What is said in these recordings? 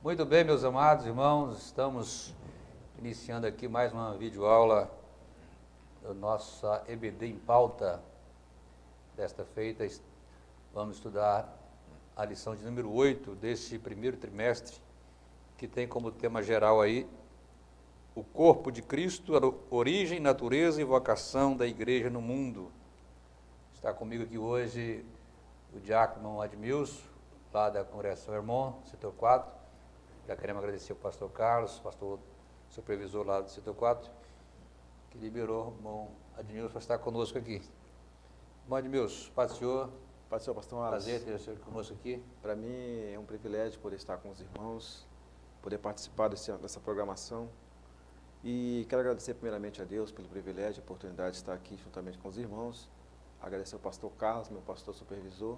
Muito bem, meus amados irmãos, estamos iniciando aqui mais uma videoaula da nossa EBD em pauta. Desta feita, vamos estudar a lição de número 8 deste primeiro trimestre, que tem como tema geral aí o corpo de Cristo, a origem, natureza e vocação da igreja no mundo. Está comigo aqui hoje o diácono Admilson, lá da Congregação Hermon, setor 4. Já queremos agradecer ao pastor Carlos, pastor supervisor lá do setor 4, que liberou o irmão Admilson para estar conosco aqui. Irmão Admilson, paz do Senhor. Paz do Senhor, pastor Wallace. Prazer ter o senhor conosco aqui. Para mim é um privilégio poder estar com os irmãos, poder participar dessa programação. E quero agradecer primeiramente a Deus pelo privilégio e oportunidade de estar aqui juntamente com os irmãos. Agradecer ao pastor Carlos, meu pastor supervisor.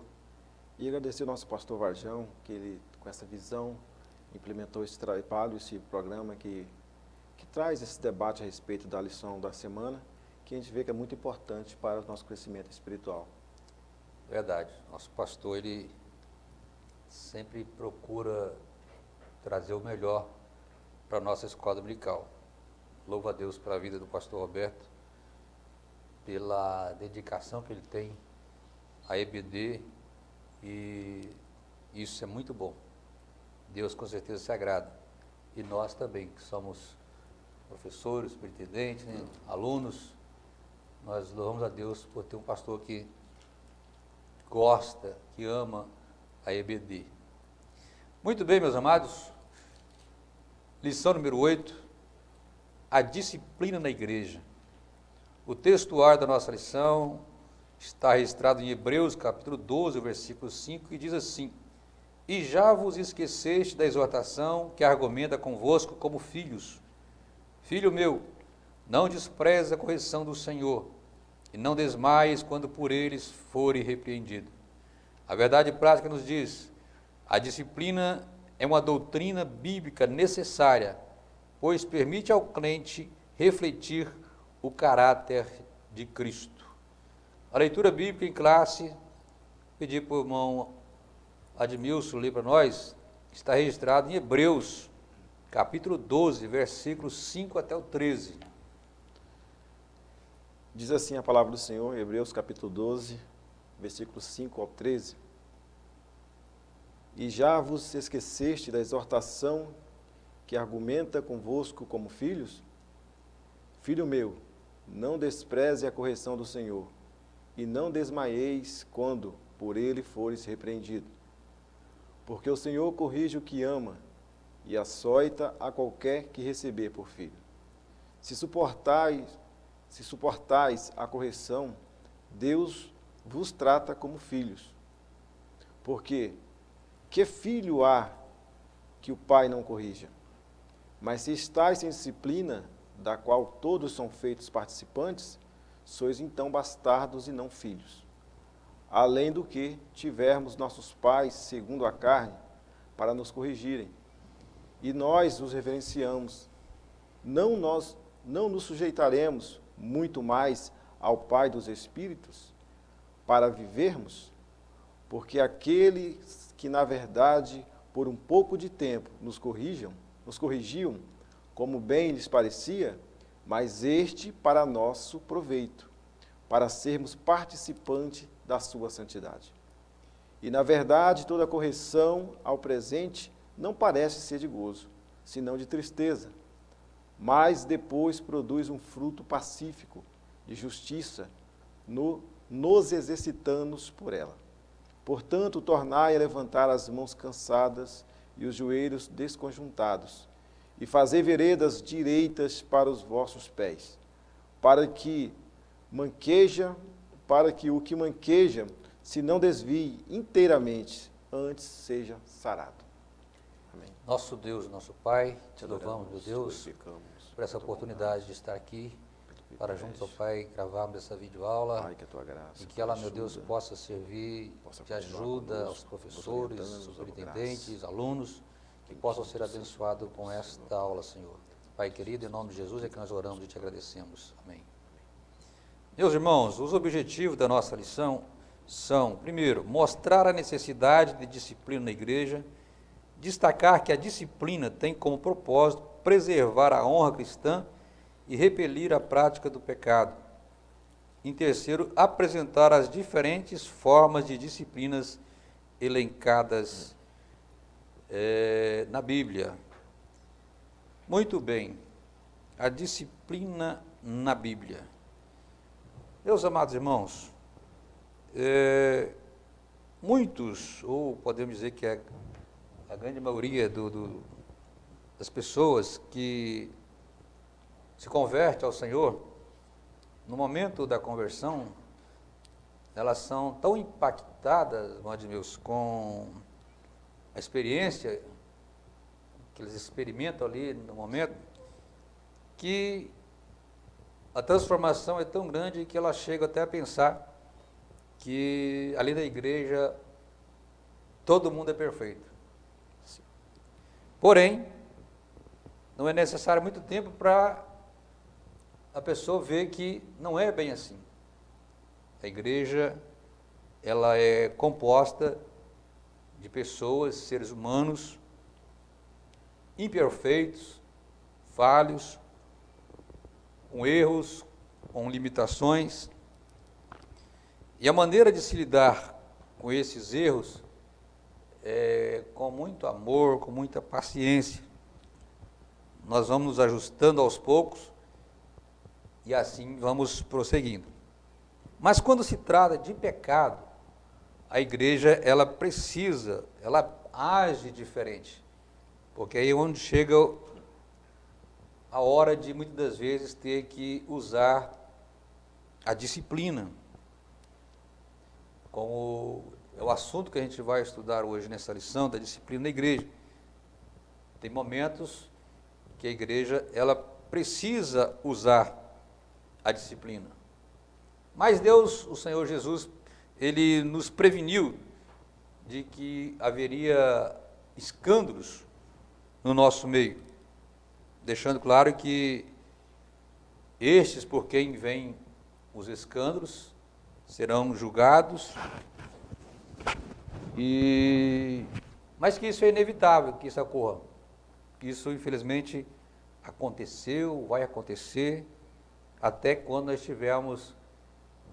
E agradecer ao nosso pastor Varjão, que ele, com essa visão, implementou esse trabalho, esse programa que traz esse debate a respeito da lição da semana, que a gente vê que é muito importante para o nosso crescimento espiritual. Verdade. Nosso pastor, ele sempre procura trazer o melhor para a nossa escola dominical. Louvo a Deus pela vida do pastor Roberto, pela dedicação que ele tem à EBD, e isso é muito bom. Deus com certeza se agrada. E nós também, que somos professores, superintendentes, né, alunos, nós louvamos a Deus por ter um pastor que gosta, que ama a EBD. Muito bem, meus amados. Lição número 8. A disciplina na igreja. O textuário da nossa lição está registrado em Hebreus, capítulo 12, versículo 5, que diz assim: E já vos esqueceste da exortação que argumenta convosco como filhos. Filho meu, não despreze a correção do Senhor, e não desmaies quando por eles fore repreendido. A verdade prática nos diz: a disciplina é uma doutrina bíblica necessária, pois permite ao crente refletir o caráter de Cristo. A leitura bíblica em classe, pedi para o irmão Admilson ler para nós, está registrado em Hebreus, capítulo 12, versículos 5 até o 13. Diz assim a palavra do Senhor, Hebreus capítulo 12, versículos 5 ao 13. E já vos esqueceste da exortação que argumenta convosco como filhos? Filho meu, não despreze a correção do Senhor, e não desmaieis quando por ele fores repreendido. Porque o Senhor corrige o que ama, e açoita a qualquer que receber por filho. Se suportais a correção, Deus vos trata como filhos. Porque que filho há que o pai não corrija? Mas se estáis em disciplina, da qual todos são feitos participantes, sois então bastardos e não filhos. Além do que tivermos nossos pais, segundo a carne, para nos corrigirem. E nós os reverenciamos. Não nos sujeitaremos muito mais ao Pai dos Espíritos, para vivermos? Porque aqueles que, na verdade, por um pouco de tempo nos corrigiam, como bem lhes parecia, mas este para nosso proveito, para sermos participantes da sua santidade. E, na verdade, toda correção ao presente não parece ser de gozo, senão de tristeza, mas depois produz um fruto pacífico de justiça, nos exercitando por ela. Portanto, tornai a levantar as mãos cansadas e os joelhos desconjuntados, e fazei veredas direitas para os vossos pés, para que o que manqueja se não desvie inteiramente, antes seja sarado. Amém. Nosso Deus, nosso Pai, te louvamos, meu Deus, por essa oportunidade de estar aqui, para juntos ao Pai gravarmos essa videoaula, Pai, que a tua graça, e que ela, meu Deus, possa servir de ajuda aos professores, superintendentes, alunos, que possam ser abençoados com esta aula, Senhor. Pai querido, em nome de Jesus é que nós oramos e te agradecemos. Amém. Meus irmãos, os objetivos da nossa lição são, primeiro, mostrar a necessidade de disciplina na igreja, destacar que a disciplina tem como propósito preservar a honra cristã e repelir a prática do pecado. Em terceiro, apresentar as diferentes formas de disciplinas elencadas na Bíblia. Muito bem, a disciplina na Bíblia. Meus amados irmãos, muitos, ou podemos dizer que a grande maioria das pessoas que se converte ao Senhor, no momento da conversão, elas são tão impactadas, irmãos meus, com a experiência que eles experimentam ali no momento, que a transformação é tão grande que ela chega até a pensar que ali na igreja todo mundo é perfeito. Porém, não é necessário muito tempo para a pessoa ver que não é bem assim. A igreja, ela é composta de pessoas, seres humanos, imperfeitos, falhos, com erros, com limitações. E a maneira de se lidar com esses erros é com muito amor, com muita paciência. Nós vamos nos ajustando aos poucos e assim vamos prosseguindo. Mas quando se trata de pecado, a igreja, ela age diferente. Porque aí é onde chega a hora de, muitas das vezes, ter que usar a disciplina. Como é o assunto que a gente vai estudar hoje nessa lição, da disciplina da igreja. Tem momentos que a igreja, ela precisa usar a disciplina. Mas Deus, o Senhor Jesus, Ele nos preveniu de que haveria escândalos no nosso meio, deixando claro que estes por quem vêm os escândalos serão julgados, mas que isso é inevitável, que isso ocorra. Isso, infelizmente, aconteceu, vai acontecer, até quando nós estivermos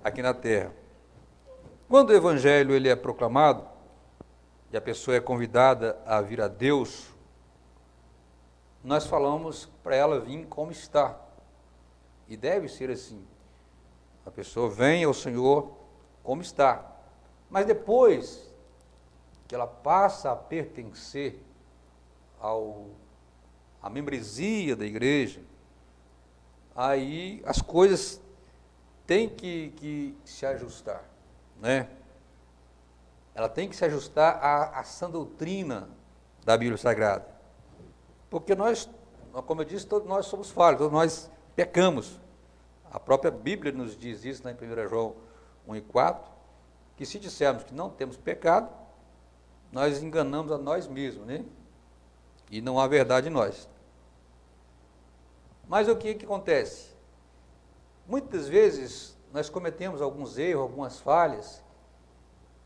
aqui na Terra. Quando o Evangelho ele é proclamado, e a pessoa é convidada a vir a Deus, nós falamos para ela vir como está. E deve ser assim. A pessoa vem ao Senhor como está. Mas depois que ela passa a pertencer à membresia da igreja, aí as coisas têm que se ajustar, né? Ela tem que se ajustar à sã doutrina da Bíblia Sagrada. Porque nós, como eu disse, todos nós somos falhos, todos nós pecamos. A própria Bíblia nos diz isso, em 1 João 1:4, que se dissermos que não temos pecado, nós enganamos a nós mesmos, né? E não há verdade em nós. Mas o que acontece? Muitas vezes nós cometemos alguns erros, algumas falhas,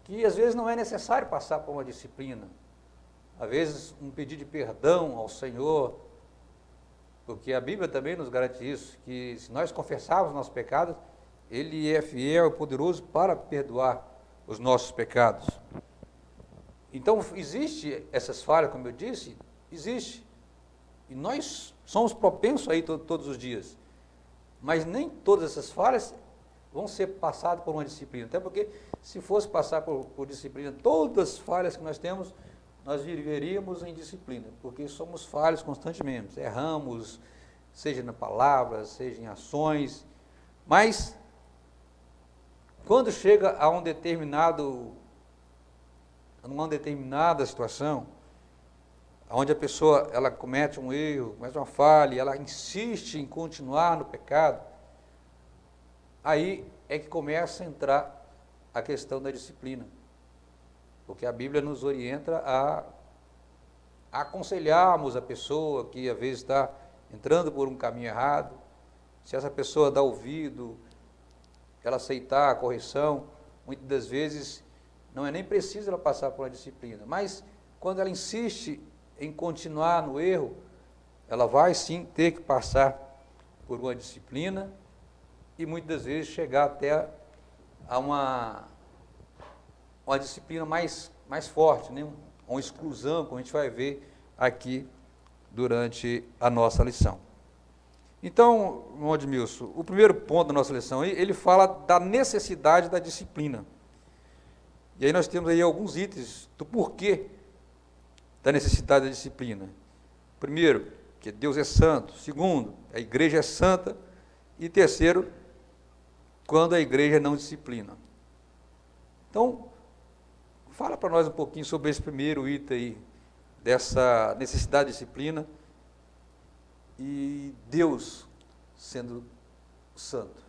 que às vezes não é necessário passar por uma disciplina. Às vezes um pedido de perdão ao Senhor, porque a Bíblia também nos garante isso, que se nós confessarmos nossos pecados, Ele é fiel e poderoso para perdoar os nossos pecados. Então, existe essas falhas, como eu disse, existe. E nós somos propensos a ir todos os dias. Mas nem todas essas falhas vão ser passadas por uma disciplina. Até porque, se fosse passar por disciplina, todas as falhas que nós temos, nós viveríamos em disciplina. Porque somos falhos constantemente. Erramos, seja na palavra, seja em ações. Mas, quando chega a uma determinada situação, onde a pessoa ela comete um erro, comete uma falha, ela insiste em continuar no pecado, aí é que começa a entrar a questão da disciplina. Porque a Bíblia nos orienta a aconselharmos a pessoa que às vezes está entrando por um caminho errado. Se essa pessoa dá ouvido, ela aceitar a correção, muitas das vezes não é nem preciso ela passar por uma disciplina, mas quando ela insiste em continuar no erro, ela vai sim ter que passar por uma disciplina e muitas vezes chegar até a uma disciplina mais forte, né? Uma exclusão, como a gente vai ver aqui durante a nossa lição. Então, irmão Edmilson, o primeiro ponto da nossa lição, ele fala da necessidade da disciplina. E aí nós temos aí alguns itens do porquê da necessidade da disciplina. Primeiro, que Deus é santo. Segundo, a igreja é santa. E terceiro, quando a igreja não disciplina. Então, fala para nós um pouquinho sobre esse primeiro item aí, dessa necessidade de disciplina e Deus sendo santo.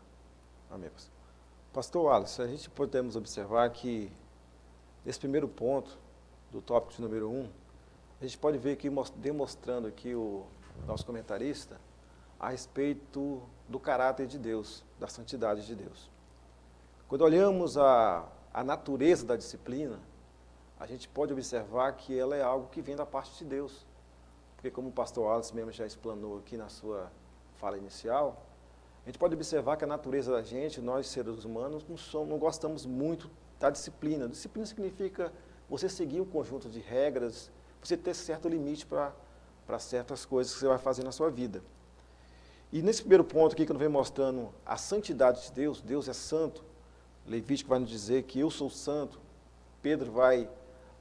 Amém, pastor. Pastor Wallace, a gente podemos observar que, nesse primeiro ponto, do tópico de número 1, a gente pode ver aqui, demonstrando aqui o nosso comentarista, a respeito do caráter de Deus, da santidade de Deus. Quando olhamos a natureza da disciplina, a gente pode observar que ela é algo que vem da parte de Deus. Porque como o pastor Wallace mesmo já explanou aqui na sua fala inicial, a gente pode observar que a natureza da gente, nós seres humanos, não gostamos muito da disciplina. Disciplina significa você seguir um conjunto de regras, você ter certo limite para certas coisas que você vai fazer na sua vida. E nesse primeiro ponto aqui, que eu venho mostrando a santidade de Deus, Deus é santo, Levítico vai nos dizer que eu sou santo, Pedro vai,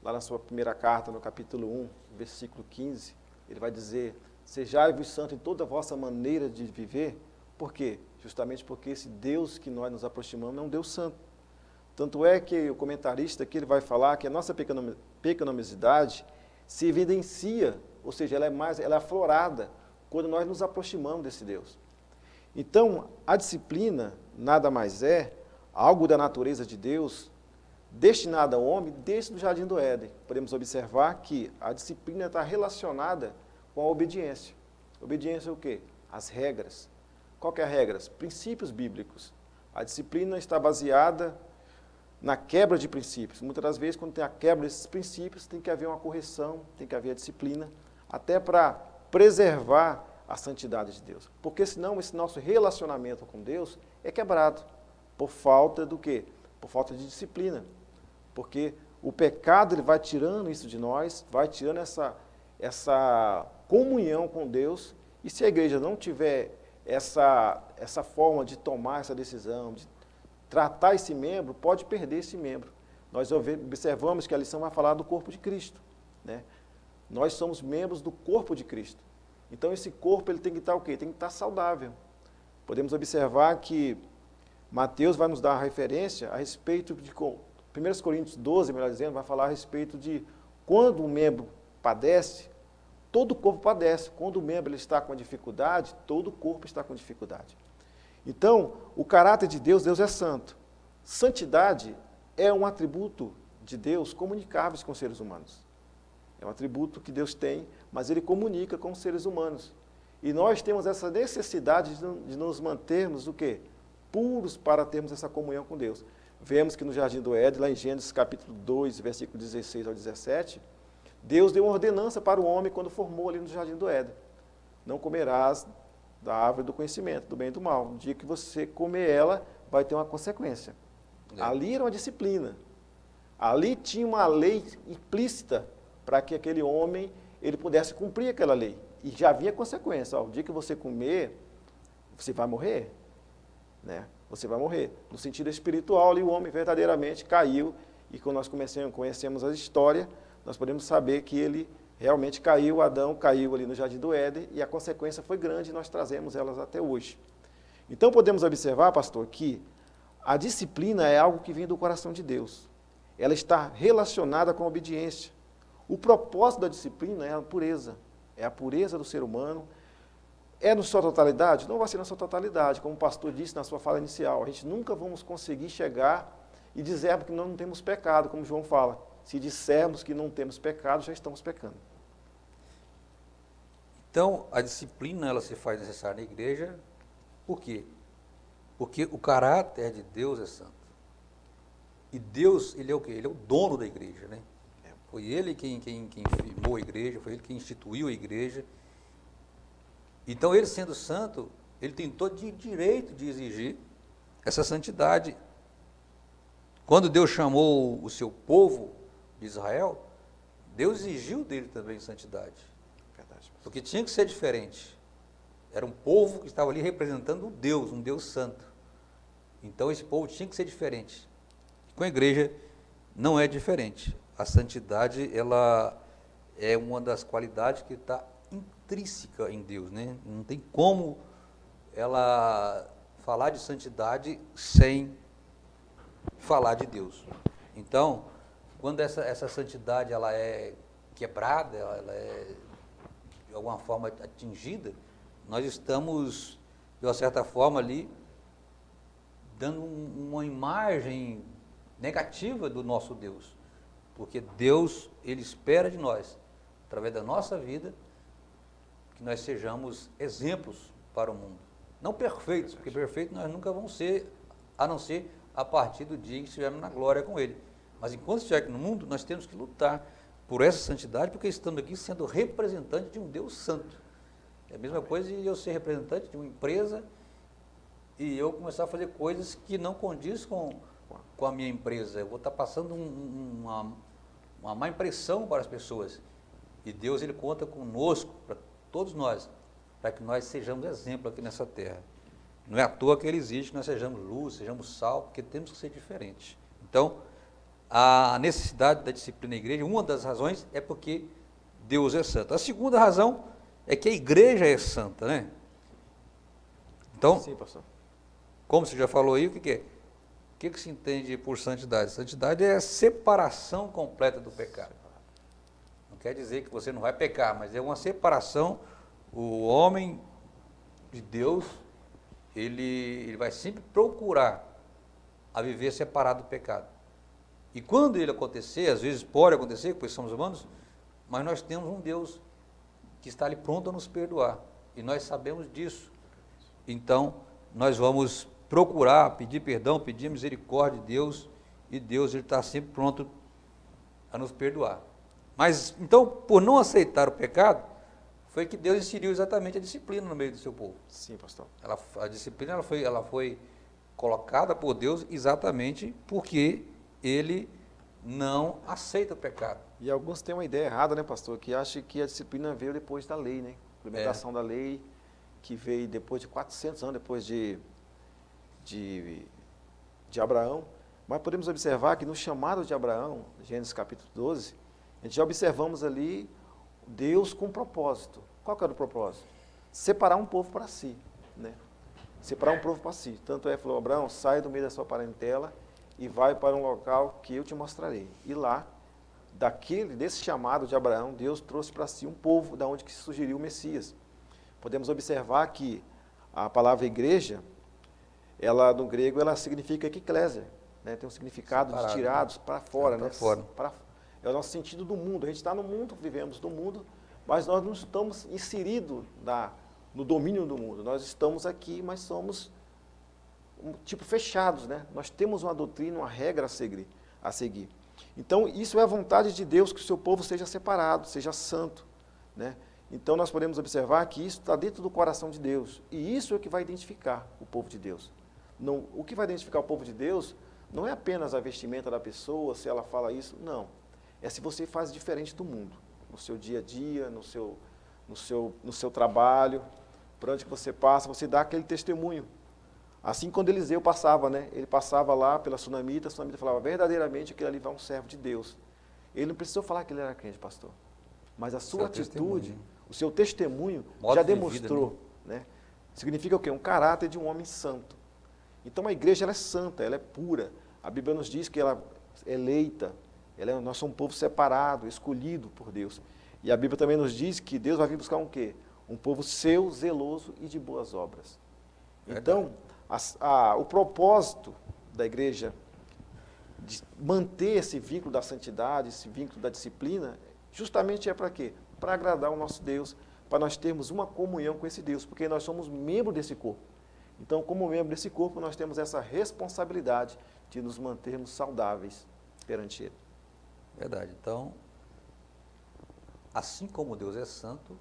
lá na sua primeira carta, no capítulo 1, versículo 15, ele vai dizer, sejai-vos santos em toda a vossa maneira de viver. Por quê? Justamente porque esse Deus que nós nos aproximamos é um Deus santo. Tanto é que o comentarista aqui ele vai falar que a nossa pecaminosidade se evidencia, ou seja, ela é aflorada quando nós nos aproximamos desse Deus. Então, a disciplina nada mais é algo da natureza de Deus, destinada ao homem desde o Jardim do Éden. Podemos observar que a disciplina está relacionada com a obediência. Obediência é o quê? As regras. Qual que é a regra? Princípios bíblicos. A disciplina está baseada na quebra de princípios. Muitas das vezes, quando tem a quebra desses princípios, tem que haver uma correção, tem que haver a disciplina, até para preservar a santidade de Deus. Porque senão esse nosso relacionamento com Deus é quebrado. Por falta do quê? Por falta de disciplina. Porque o pecado ele vai tirando isso de nós, vai tirando essa comunhão com Deus, e se a igreja não tiver essa forma de tomar essa decisão, de tratar esse membro, pode perder esse membro. Nós observamos que a lição vai falar do corpo de Cristo, né? Nós somos membros do corpo de Cristo. Então esse corpo ele tem que estar o quê? Tem que estar saudável. Podemos observar que Mateus vai nos dar a referência a respeito de 1 Coríntios 12, melhor dizendo, vai falar a respeito de quando um membro padece, todo o corpo padece. Quando o membro ele está com dificuldade, todo o corpo está com dificuldade. Então, o caráter de Deus, Deus é santo. Santidade é um atributo de Deus comunicável com os seres humanos. É um atributo que Deus tem, mas ele comunica com os seres humanos. E nós temos essa necessidade de nos mantermos o quê? Puros para termos essa comunhão com Deus. Vemos que no Jardim do Éden, lá em Gênesis capítulo 2, versículo 16 ao 17, Deus deu uma ordenança para o homem quando formou ali no Jardim do Éden. Não comerás da árvore do conhecimento, do bem e do mal. No dia que você comer ela, vai ter uma consequência. Ali era uma disciplina. Ali tinha uma lei implícita para que aquele homem ele pudesse cumprir aquela lei. E já havia consequência. O dia que você comer, você vai morrer. Né? Você vai morrer. No sentido espiritual, ali o homem verdadeiramente caiu. E quando nós conhecemos a história, nós podemos saber que ele realmente caiu, Adão caiu ali no Jardim do Éden, e a consequência foi grande, e nós trazemos elas até hoje. Então podemos observar, pastor, que a disciplina é algo que vem do coração de Deus. Ela está relacionada com a obediência. O propósito da disciplina é a pureza do ser humano. É na sua totalidade? Não vai ser na sua totalidade, como o pastor disse na sua fala inicial. A gente nunca vamos conseguir chegar e dizer que nós não temos pecado, como João fala. Se dissermos que não temos pecado, já estamos pecando. Então, a disciplina ela se faz necessária na igreja, por quê? Porque o caráter de Deus é santo. E Deus, ele é o quê? Ele é o dono da igreja, né? Foi ele quem firmou a igreja, foi ele quem instituiu a igreja. Então, ele sendo santo, ele tem todo direito de exigir essa santidade. Quando Deus chamou o seu povo de Israel, Deus exigiu dele também santidade. Verdade. Porque tinha que ser diferente. Era um povo que estava ali representando um Deus santo. Então esse povo tinha que ser diferente. Com a igreja não é diferente. A santidade, ela é uma das qualidades que está intrínseca em Deus, né? Não tem como ela falar de santidade sem falar de Deus. Então, quando essa santidade ela é quebrada, ela é de alguma forma atingida, nós estamos, de uma certa forma, ali, dando uma imagem negativa do nosso Deus. Porque Deus, ele espera de nós, através da nossa vida, que nós sejamos exemplos para o mundo. Não perfeitos, porque perfeitos nós nunca vamos ser, a não ser a partir do dia que estivermos na glória com Ele. Mas enquanto estiver aqui no mundo, nós temos que lutar por essa santidade, porque estamos aqui sendo representantes de um Deus santo. É a mesma coisa de eu ser representante de uma empresa e eu começar a fazer coisas que não condiz com a minha empresa. Eu vou estar passando uma má impressão para as pessoas. E Deus, ele conta conosco, para todos nós, para que nós sejamos exemplo aqui nessa terra. Não é à toa que ele exige que nós sejamos luz, sejamos sal, porque temos que ser diferentes. Então, a necessidade da disciplina da igreja, uma das razões é porque Deus é santo. A segunda razão é que a igreja é santa, né? Então, Sim, pastor. como você já falou aí, o que é? O que se entende por santidade? Santidade é a separação completa do pecado. Não quer dizer que você não vai pecar, mas é uma separação. O homem de Deus, ele vai sempre procurar a viver separado do pecado. E quando ele acontecer, às vezes pode acontecer, pois somos humanos, mas nós temos um Deus que está ali pronto a nos perdoar. E nós sabemos disso. Então, nós vamos procurar, pedir perdão, pedir misericórdia de Deus, e Deus ele está sempre pronto a nos perdoar. Mas, então, por não aceitar o pecado, foi que Deus inseriu exatamente a disciplina no meio do seu povo. Sim, pastor. A disciplina ela foi colocada por Deus exatamente porque ele não aceita o pecado. E alguns têm uma ideia errada, né, pastor? Que acham que a disciplina veio depois da lei, né? A implementação da lei, que veio depois de 400 anos, depois de Abraão. Mas podemos observar que no chamado de Abraão, Gênesis capítulo 12, a gente já observamos ali Deus com um propósito. Qual que era o propósito? Separar um povo para si, né? Separar um povo para si. Tanto é, falou, Abraão, sai do meio da sua parentela e vai para um local que eu te mostrarei. E lá, desse chamado de Abraão, Deus trouxe para si um povo, da onde que surgiria o Messias. Podemos observar que a palavra igreja, ela no grego, ela significa ecclesia, né? Tem um significado separado, de tirados para fora, né? Fora. É o nosso sentido do mundo. A gente está no mundo, vivemos no mundo, mas nós não estamos inseridos no domínio do mundo. Nós estamos aqui, mas somos fechados, né? Nós temos uma doutrina, uma regra a seguir. Então, isso é a vontade de Deus, que o seu povo seja separado, seja santo, né? Então, nós podemos observar que isso está dentro do coração de Deus. E isso é o que vai identificar o povo de Deus. Não, o que vai identificar o povo de Deus não é apenas a vestimenta da pessoa, se ela fala isso, não. É se você faz diferente do mundo, no seu dia a dia, no seu trabalho, por onde que você passa, você dá aquele testemunho. Assim, quando Eliseu passava, né? Ele passava lá pela sunamita, a sunamita falava, verdadeiramente aquele ali vai um servo de Deus. Ele não precisou falar que ele era crente, pastor. Mas a sua atitude, o seu testemunho já demonstrou, vida, né? Significa o quê? Um caráter de um homem santo. Então a igreja ela é santa, ela é pura. A Bíblia nos diz que ela é eleita, nós somos um povo separado, escolhido por Deus. E a Bíblia também nos diz que Deus vai vir buscar um quê? Um povo seu, zeloso e de boas obras. Então, o propósito da igreja de manter esse vínculo da santidade, esse vínculo da disciplina, justamente é para quê? Para agradar o nosso Deus, para nós termos uma comunhão com esse Deus, porque nós somos membro desse corpo. Então, como membro desse corpo, nós temos essa responsabilidade de nos mantermos saudáveis perante Ele. Verdade. Então, assim como Deus é santo,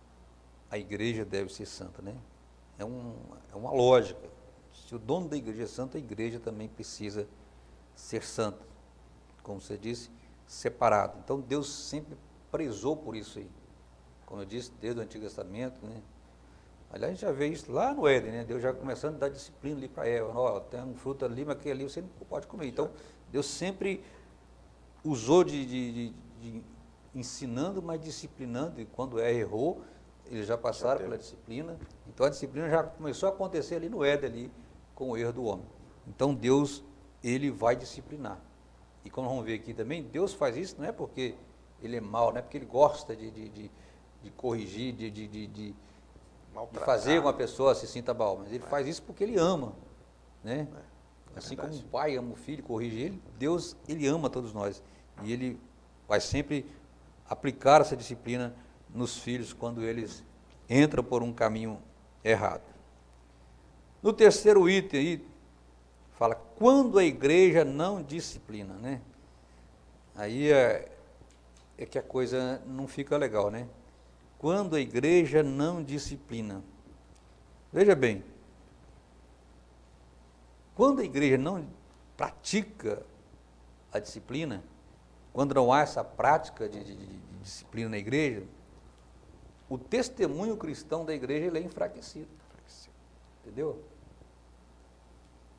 a igreja deve ser santa, né? É uma lógica. Se o dono da igreja é santo, a igreja também precisa ser santa. Como você disse, separado. Então Deus sempre prezou por isso aí. Como eu disse, desde o Antigo Testamento, né? Aliás, a gente já vê isso lá no Éden, né? Deus já começando a dar disciplina ali para Eva. Ó, tem um fruto ali, mas aquele ali você não pode comer. Então, Deus sempre usou de ensinando, mas disciplinando. E quando errou, eles já passaram pela disciplina. Então, a disciplina já começou a acontecer ali no Éden, ali, com o erro do homem. Então, Deus, ele vai disciplinar. E como vamos ver aqui também, Deus faz isso não é porque ele é mau, não é porque ele gosta de corrigir, de fazer uma pessoa se sinta mal, mas ele faz isso porque ele ama, né? Assim como um pai ama o filho, corrige ele, Deus, ele ama todos nós. E ele vai sempre aplicar essa disciplina nos filhos quando eles entram por um caminho errado. No terceiro item aí, fala, quando a igreja não disciplina, né? Aí é que a coisa não fica legal, né? Quando a igreja não disciplina. Veja bem, quando a igreja não pratica a disciplina, quando não há essa prática de disciplina na igreja, o testemunho cristão da igreja ele é enfraquecido. Entendeu?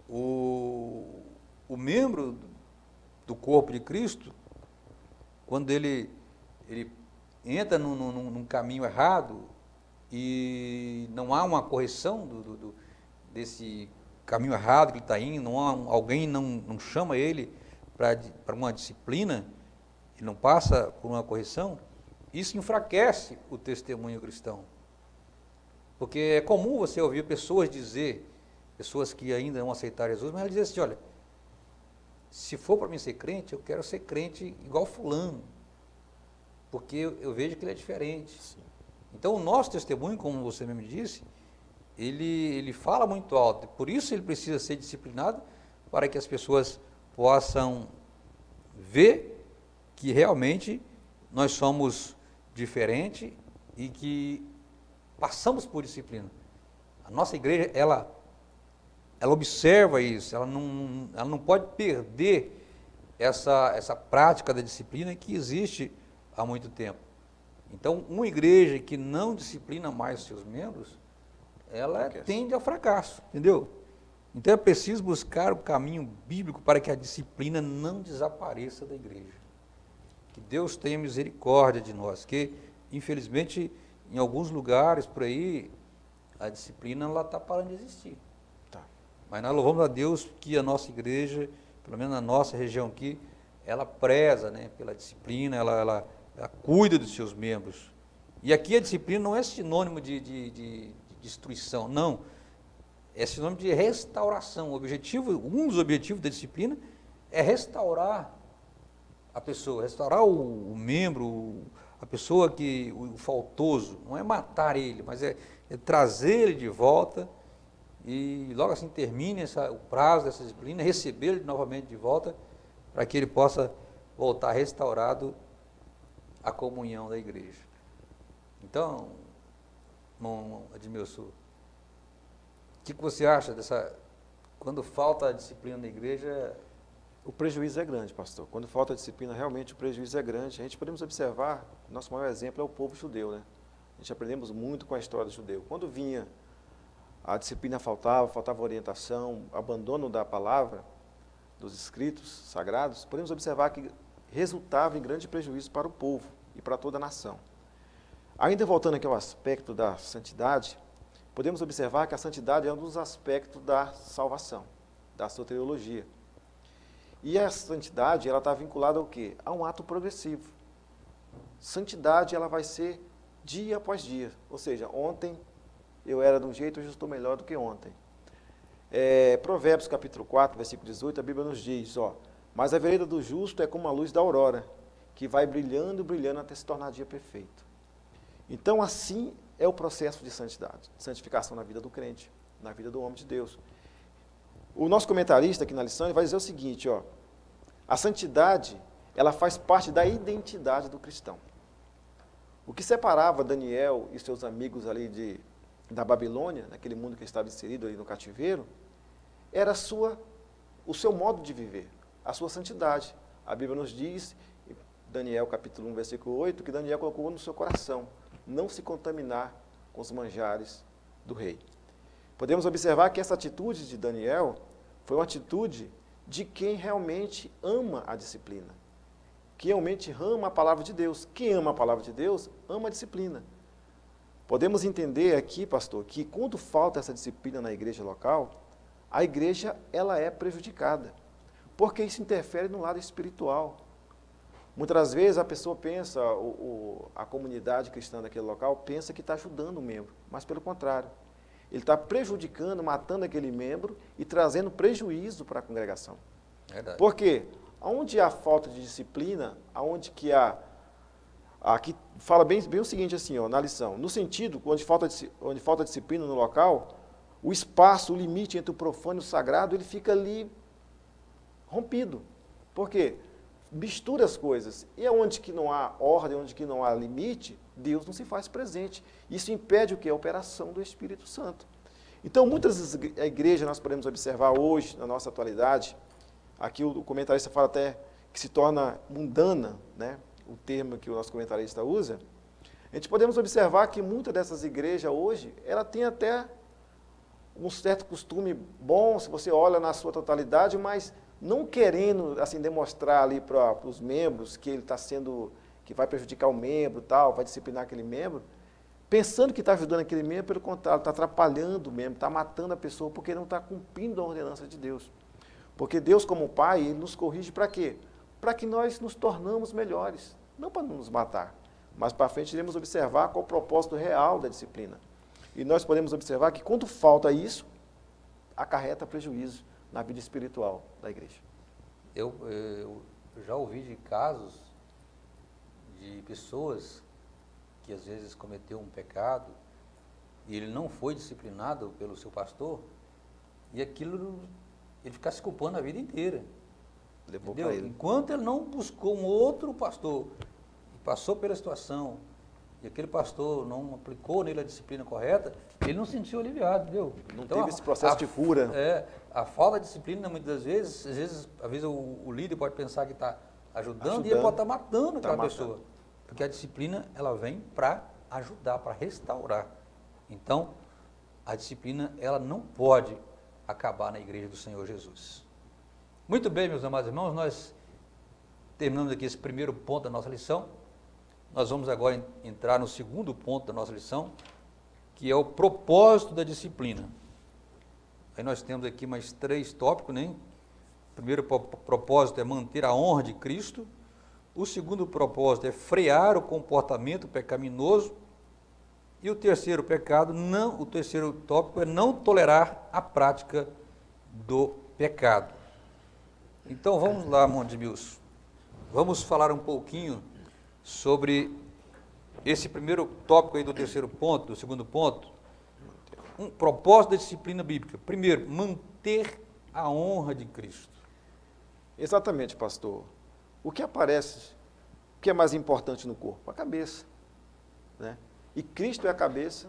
O membro do corpo de Cristo, quando ele entra num caminho errado e não há uma correção desse caminho errado que ele está indo, alguém não chama ele para uma disciplina, ele não passa por uma correção, isso enfraquece o testemunho cristão. Porque é comum você ouvir pessoas que ainda não aceitaram Jesus, mas elas dizem assim, olha, se for para mim ser crente, eu quero ser crente igual fulano, porque eu vejo que ele é diferente. Sim. Então, o nosso testemunho, como você mesmo disse, ele fala muito alto, por isso ele precisa ser disciplinado, para que as pessoas possam ver que realmente nós somos diferentes e que passamos por disciplina. A nossa igreja, ela observa isso, ela não pode perder essa prática da disciplina que existe há muito tempo. Então, uma igreja que não disciplina mais os seus membros, ela tende ao fracasso, entendeu? Então, é preciso buscar o caminho bíblico para que a disciplina não desapareça da igreja. Que Deus tenha misericórdia de nós, que, infelizmente, em alguns lugares por aí, a disciplina está parando de existir. Tá. Mas nós louvamos a Deus que a nossa igreja, pelo menos na nossa região aqui, ela preza, né, pela disciplina, ela cuida dos seus membros. E aqui a disciplina não é sinônimo de destruição, não. É sinônimo de restauração. Um dos objetivos da disciplina é restaurar a pessoa, restaurar o membro, a pessoa o faltoso. Não é matar ele, mas é trazer ele de volta e logo assim termine o prazo dessa disciplina, receber ele novamente de volta, para que ele possa voltar restaurado à comunhão da igreja. Então, irmão Edmilson, o que você acha quando falta a disciplina na igreja? O prejuízo é grande, pastor. Quando falta a disciplina, realmente o prejuízo é grande. A gente podemos observar, nosso maior exemplo é o povo judeu, né? A gente aprendemos muito com a história do judeu. Quando vinha, a disciplina faltava orientação, abandono da palavra, dos escritos sagrados, podemos observar que resultava em grande prejuízo para o povo e para toda a nação. Ainda voltando aqui ao aspecto da santidade, podemos observar que a santidade é um dos aspectos da salvação, da soteriologia. E a santidade, ela está vinculada ao quê? A um ato progressivo. Santidade, ela vai ser dia após dia. Ou seja, ontem eu era de um jeito, hoje eu estou melhor do que ontem. Provérbios capítulo 4, versículo 18, a Bíblia nos diz, mas a vereda do justo é como a luz da aurora, que vai brilhando, brilhando até se tornar dia perfeito. Então, assim é o processo de santidade, de santificação na vida do crente, na vida do homem de Deus. O nosso comentarista aqui na lição ele vai dizer o seguinte, a santidade, ela faz parte da identidade do cristão. O que separava Daniel e seus amigos ali da Babilônia, naquele mundo que estava inserido ali no cativeiro, era o seu modo de viver, a sua santidade. A Bíblia nos diz, em Daniel capítulo 1, versículo 8, que Daniel colocou no seu coração não se contaminar com os manjares do rei. Podemos observar que essa atitude de Daniel foi uma atitude de quem realmente ama a disciplina, que realmente ama a palavra de Deus. Quem ama a palavra de Deus, ama a disciplina. Podemos entender aqui, pastor, que quando falta essa disciplina na igreja local, a igreja ela é prejudicada, porque isso interfere no lado espiritual. Muitas das vezes a pessoa pensa, a comunidade cristã daquele local pensa que está ajudando o membro, mas pelo contrário, ele está prejudicando, matando aquele membro e trazendo prejuízo para a congregação. Verdade. Por quê? Onde há falta de disciplina, aonde que há... Aqui fala bem o seguinte assim, ó, na lição, no sentido, onde falta disciplina no local, o espaço, o limite entre o profano e o sagrado, ele fica ali rompido. Por quê? Mistura as coisas. E onde que não há ordem, onde que não há limite, Deus não se faz presente. Isso impede o quê? A operação do Espírito Santo. Então, muitas igrejas nós podemos observar hoje, na nossa atualidade, aqui o comentarista fala até que se torna mundana, né? O termo que o nosso comentarista usa. A gente podemos observar que muitas dessas igrejas hoje, ela tem até um certo costume bom, se você olha na sua totalidade, mas não querendo assim demonstrar ali para os membros que ele está sendo, que vai prejudicar o membro, tal, vai disciplinar aquele membro, pensando que está ajudando aquele membro, pelo contrário, está atrapalhando o membro, está matando a pessoa porque não está cumprindo a ordenança de Deus. Porque Deus, como Pai, Ele nos corrige para quê? Para que nós nos tornamos melhores, não para nos matar, mas para frente iremos observar qual o propósito real da disciplina. E nós podemos observar que quando falta isso, acarreta prejuízo na vida espiritual da igreja. Eu já ouvi de casos de pessoas que às vezes cometeu um pecado e ele não foi disciplinado pelo seu pastor e aquilo ele ficar se culpando a vida inteira. Levou para ele. Enquanto ele não buscou um outro pastor e passou pela situação e aquele pastor não aplicou nele a disciplina correta, ele não se sentiu aliviado, entendeu? Não Então, teve esse processo de cura. A falta de disciplina, muitas das vezes, às vezes o líder pode pensar que está ajudando e ele pode estar matando aquela pessoa. Porque a disciplina, ela vem para ajudar, para restaurar. Então, a disciplina, ela não pode acabar na igreja do Senhor Jesus. Muito bem, meus amados irmãos, nós terminamos aqui esse primeiro ponto da nossa lição. Nós vamos agora entrar no segundo ponto da nossa lição, que é o propósito da disciplina. Aí nós temos aqui mais 3 tópicos, né? O primeiro propósito é manter a honra de Cristo. O segundo propósito é frear o comportamento pecaminoso. E o terceiro tópico é não tolerar a prática do pecado. Então vamos lá, Mondimilson. Vamos falar um pouquinho sobre esse primeiro tópico aí do terceiro ponto, do segundo ponto. Um propósito da disciplina bíblica. Primeiro, manter a honra de Cristo. Exatamente, pastor. O que é mais importante no corpo? A cabeça, né? E Cristo é a cabeça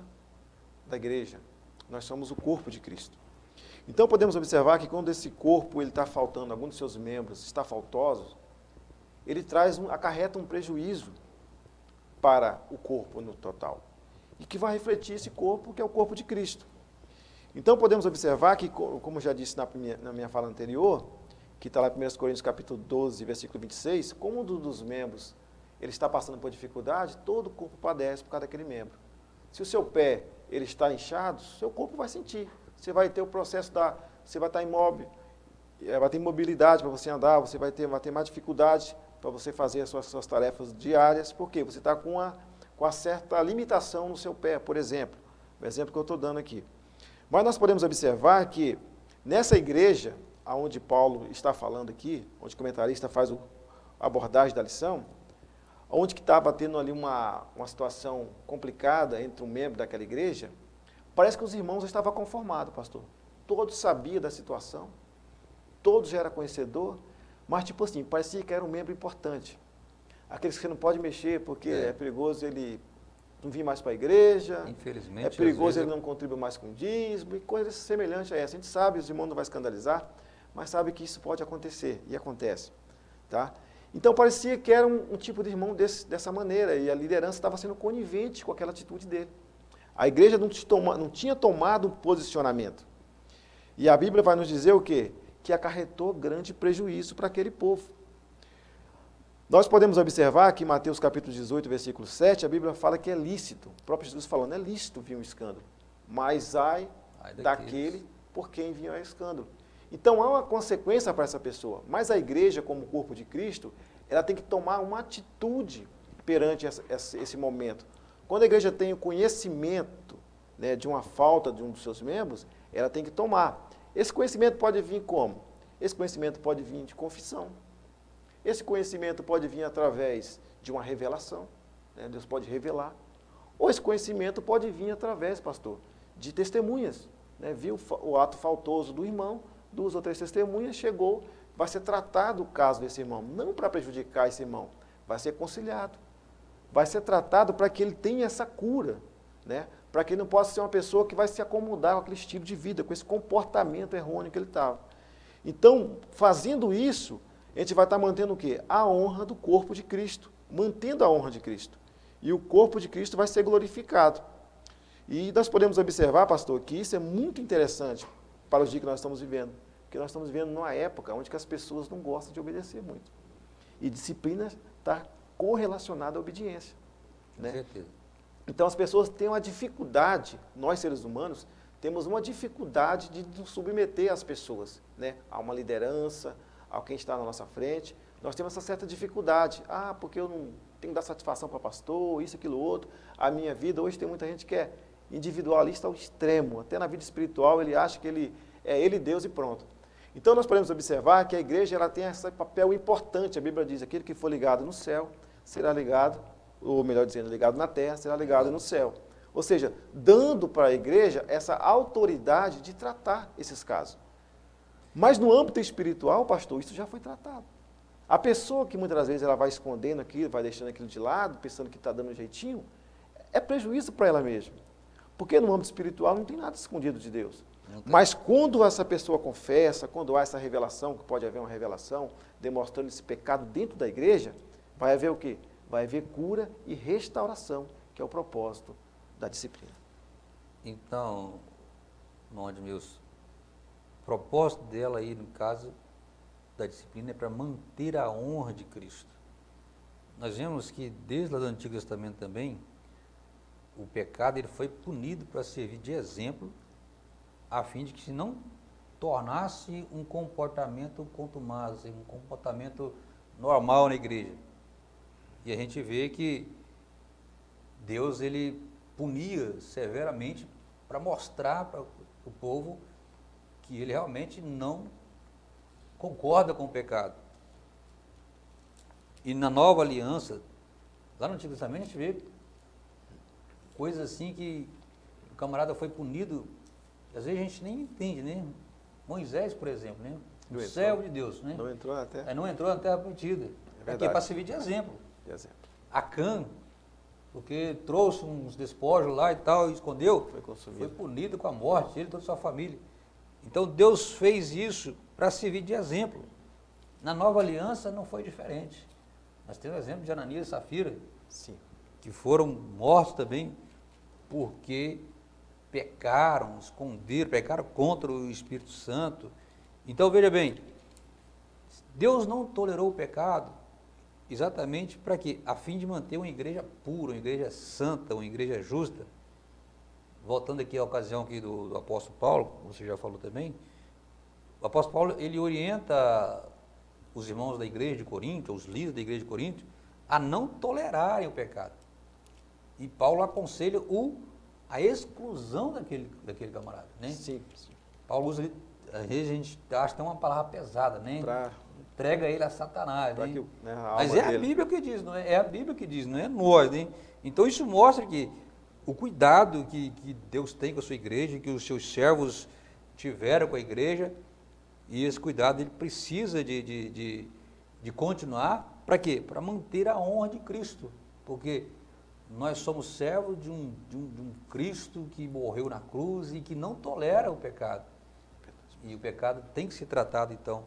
da igreja. Nós somos o corpo de Cristo. Então podemos observar que quando esse corpo ele está faltando, algum dos seus membros está faltoso, ele acarreta um prejuízo para o corpo no total. E que vai refletir esse corpo, que é o corpo de Cristo. Então podemos observar que, como já disse na minha fala anterior, que está lá em 1 Coríntios capítulo 12, versículo 26, como um dos membros ele está passando por dificuldade, todo o corpo padece por causa daquele membro. Se o seu pé ele está inchado, seu corpo vai sentir. Você vai ter o processo você vai estar imóvel, vai ter imobilidade para você andar, você vai ter mais dificuldade para você fazer as suas tarefas diárias, porque você está com uma certa limitação no seu pé, por exemplo. O exemplo que eu estou dando aqui. Mas nós podemos observar que nessa igreja, onde Paulo está falando aqui, onde o comentarista faz a abordagem da lição, onde que estava tendo ali uma situação complicada entre um membro daquela igreja, parece que os irmãos estavam conformados, pastor. Todos sabiam da situação, todos já eram conhecedor, mas tipo assim, parecia que era um membro importante. aqueles que você não pode mexer porque é perigoso ele não vir mais para a igreja, Infelizmente, é perigoso às vezes, ele não contribuir mais com o dízimo, e coisas semelhantes a essa. A gente sabe, os irmãos não vai escandalizar, mas sabe que isso pode acontecer, e acontece. Tá? Então parecia que era um tipo de irmão dessa maneira, e a liderança estava sendo conivente com aquela atitude dele. A igreja não tinha tomado um posicionamento. E a Bíblia vai nos dizer o quê? Que acarretou grande prejuízo para aquele povo. Nós podemos observar que em Mateus capítulo 18, versículo 7, a Bíblia fala que é lícito. O próprio Jesus falando, é lícito vir um escândalo. Mas ai daquele por quem vinha o escândalo. Então há uma consequência para essa pessoa. Mas a igreja, como corpo de Cristo, ela tem que tomar uma atitude perante esse momento. Quando a igreja tem o conhecimento, né, de uma falta de um dos seus membros, ela tem que tomar. Esse conhecimento pode vir como? Esse conhecimento pode vir de confissão. Esse conhecimento pode vir através de uma revelação, né? Deus pode revelar. Ou esse conhecimento pode vir através, pastor, de testemunhas. Né? Viu o ato faltoso do irmão, 2 ou 3 testemunhas, chegou, vai ser tratado o caso desse irmão. Não para prejudicar esse irmão, vai ser conciliado. Vai ser tratado para que ele tenha essa cura, né? Para que ele não possa ser uma pessoa que vai se acomodar com aquele estilo de vida, com esse comportamento errôneo que ele estava. Então, fazendo isso, a gente vai estar mantendo o quê? A honra do corpo de Cristo, mantendo a honra de Cristo. E o corpo de Cristo vai ser glorificado. E nós podemos observar, pastor, que isso é muito interessante para os dias que nós estamos vivendo. Porque nós estamos vivendo numa época onde que as pessoas não gostam de obedecer muito. E disciplina está correlacionada à obediência. com Né? certeza. Então as pessoas têm uma dificuldade, nós seres humanos, temos uma dificuldade de nos submeter às pessoas, né? A uma liderança, a quem está na nossa frente. Nós temos essa certa dificuldade. Ah, porque eu não tenho que dar satisfação para pastor, isso, aquilo, outro. A minha vida, hoje tem muita gente que é individualista ao extremo. Até na vida espiritual ele acha que ele é ele Deus e pronto. Então nós podemos observar que a igreja ela tem esse papel importante. A Bíblia diz, aquele que for ligado no céu será ligado, ou melhor dizendo, ligado na terra, será ligado no céu. Ou seja, dando para a igreja essa autoridade de tratar esses casos. Mas no âmbito espiritual, pastor, isso já foi tratado. A pessoa que muitas das vezes ela vai escondendo aquilo, vai deixando aquilo de lado, pensando que está dando um jeitinho, é prejuízo para ela mesma. Porque no âmbito espiritual não tem nada escondido de Deus. Mas quando essa pessoa confessa, quando há essa revelação, que pode haver uma revelação, demonstrando esse pecado dentro da igreja, vai haver o quê? Vai haver cura e restauração, que é o propósito da disciplina. Então, irmão Edmilson, o propósito dela aí, no caso da disciplina, é para manter a honra de Cristo. Nós vemos que desde lá do Antigo Testamento também, o pecado ele foi punido para servir de exemplo, a fim de que se não tornasse um comportamento contumaz, um comportamento normal na igreja. E a gente vê que Deus ele punia severamente para mostrar para o povo que ele realmente não concorda com o pecado. E na nova aliança, lá no Antigo Testamento, a gente vê coisas assim que o camarada foi punido, às vezes a gente nem entende, né? Moisés, por exemplo, né? O servo de Deus, né? Não entrou na terra? Não entrou na terra prometida. Aqui para servir de exemplo. Acã, porque trouxe uns despojos lá e tal, e escondeu, foi punido com a morte, ele e toda a sua família. Então Deus fez isso para servir de exemplo. Na nova aliança não foi diferente. Nós temos o exemplo de Ananias e Safira, sim, que foram mortos também porque pecaram, esconderam, pecaram contra o Espírito Santo. Então veja bem, Deus não tolerou o pecado exatamente para quê? A fim de manter uma igreja pura, uma igreja santa, uma igreja justa. Voltando aqui à ocasião aqui do apóstolo Paulo, você já falou também, o apóstolo Paulo, ele orienta os irmãos da igreja de Corinto, os líderes da igreja de Corinto, a não tolerarem o pecado. E Paulo aconselha a exclusão daquele camarada, né? Sim. Paulo usa, às vezes a gente acha que é uma palavra pesada, né? Entrega ele a Satanás, né? Mas é a Bíblia que diz, não é? É a Bíblia que diz, não é nós, né? Então isso mostra que o cuidado que Deus tem com a sua igreja, que os seus servos tiveram com a igreja, e esse cuidado ele precisa de continuar, para quê? Para manter a honra de Cristo, porque nós somos servos de um Cristo que morreu na cruz e que não tolera o pecado. E o pecado tem que ser tratado, então,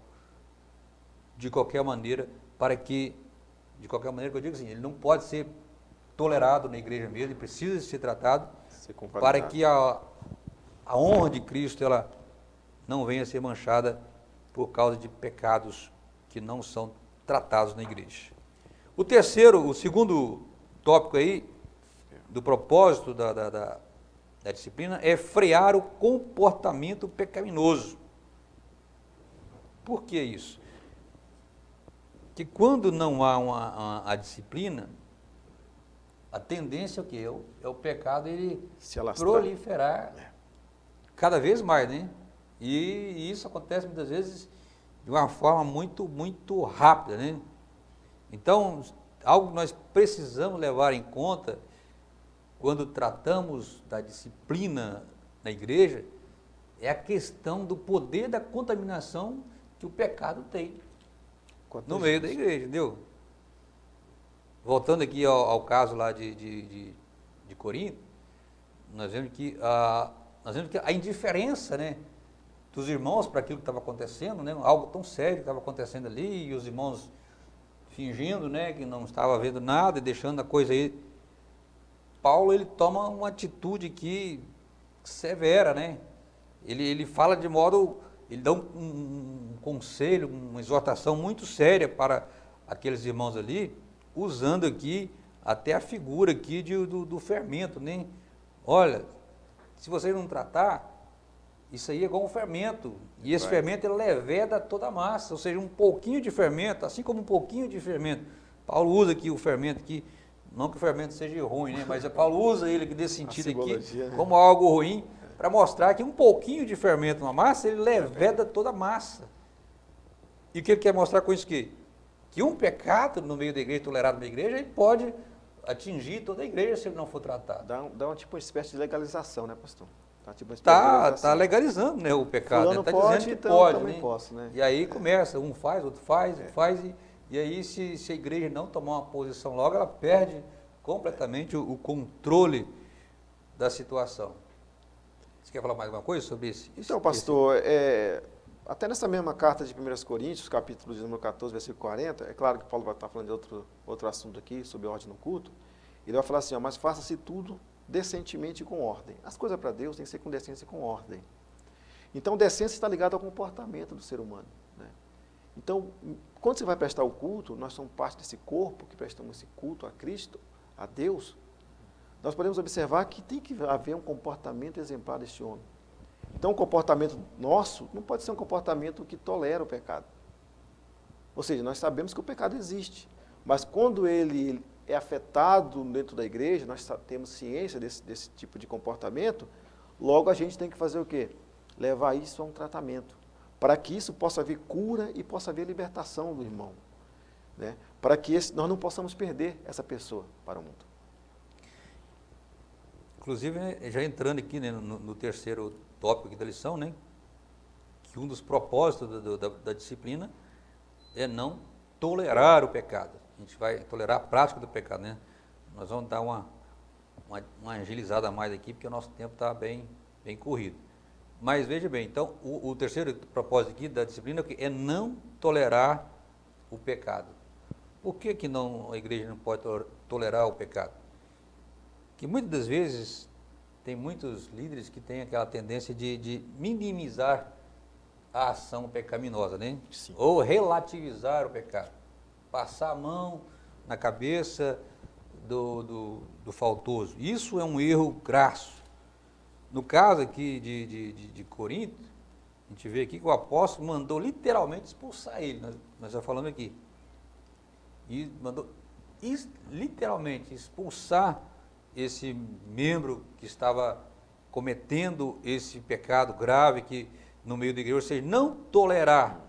de qualquer maneira, de qualquer maneira que eu digo assim, ele não pode ser tolerado na igreja mesmo, ele precisa ser tratado para que a honra de Cristo ela não venha a ser manchada por causa de pecados que não são tratados na igreja. O segundo tópico aí, do propósito da disciplina, é frear o comportamento pecaminoso. Por que isso? Que quando não há a disciplina, a tendência é o quê? É o pecado ele se alastrar, proliferar cada vez mais, né? E isso acontece muitas vezes de uma forma muito, muito rápida, né? Então, algo que nós precisamos levar em conta quando tratamos da disciplina na igreja é a questão do poder da contaminação que o pecado tem no meio da igreja, entendeu? Voltando aqui ao caso lá de Corinto, nós vemos que a indiferença, né, dos irmãos para aquilo que estava acontecendo, né, algo tão sério que estava acontecendo ali, e os irmãos fingindo, né, que não estava vendo nada e deixando a coisa aí. Paulo, ele toma uma atitude aqui severa, né? Ele fala de modo, ele dá um conselho, uma exortação muito séria para aqueles irmãos ali, usando aqui até a figura aqui do fermento, né? Olha, se vocês não tratar, isso aí é igual um fermento, e esse fermento ele leveda toda a massa, ou seja, um pouquinho de fermento, assim como um pouquinho de fermento. Paulo usa aqui o fermento aqui, não que o fermento seja ruim, né? Mas Paulo usa ele nesse sentido aqui, né, como algo ruim, para mostrar que um pouquinho de fermento na massa, ele leveda toda a massa. E o que ele quer mostrar com isso aqui? Que um pecado no meio da igreja, tolerado na igreja, ele pode atingir toda a igreja se ele não for tratado. Dá uma espécie de legalização, né, pastor? Tá legalizando, né, o pecado. Está dizendo que então pode, também né? posso, né? E aí começa, um faz, outro faz, e aí se a igreja não tomar uma posição logo, ela perde completamente o controle da situação. Você quer falar mais alguma coisa sobre isso? Então, pastor, até nessa mesma carta de 1 Coríntios, capítulo de número 14, versículo 40, é claro que Paulo vai estar falando de outro assunto aqui, sobre ordem no culto, ele vai falar assim, mas faça-se tudo decentemente e com ordem. As coisas para Deus têm que ser com decência e com ordem. Então, decência está ligada ao comportamento do ser humano, né? Então, quando você vai prestar o culto, nós somos parte desse corpo que prestamos esse culto a Cristo, a Deus, nós podemos observar que tem que haver um comportamento exemplar deste homem. Então, o comportamento nosso não pode ser um comportamento que tolera o pecado. Ou seja, nós sabemos que o pecado existe, mas quando ele é afetado dentro da igreja, nós temos ciência desse tipo de comportamento, logo a gente tem que fazer o quê? Levar isso a um tratamento, para que isso possa haver cura e possa haver libertação do irmão, né? Para que nós não possamos perder essa pessoa para o mundo. Inclusive, né, já entrando aqui, né, no terceiro tópico aqui da lição, né, que um dos propósitos da disciplina é não tolerar o pecado. A gente vai tolerar a prática do pecado, né? Nós vamos dar uma agilizada a mais aqui, porque o nosso tempo está bem corrido. Mas veja bem, então, o terceiro propósito aqui da disciplina é não tolerar o pecado. Por que a igreja não pode tolerar o pecado? Que muitas das vezes tem muitos líderes que têm aquela tendência de minimizar a ação pecaminosa, né? Sim. Ou relativizar o pecado. Passar a mão na cabeça do faltoso. Isso é um erro grasso. No caso aqui de Corinto, a gente vê aqui que o apóstolo mandou literalmente expulsar ele, nós já falamos aqui. E mandou literalmente expulsar esse membro que estava cometendo esse pecado grave que no meio da igreja, ou seja, não tolerar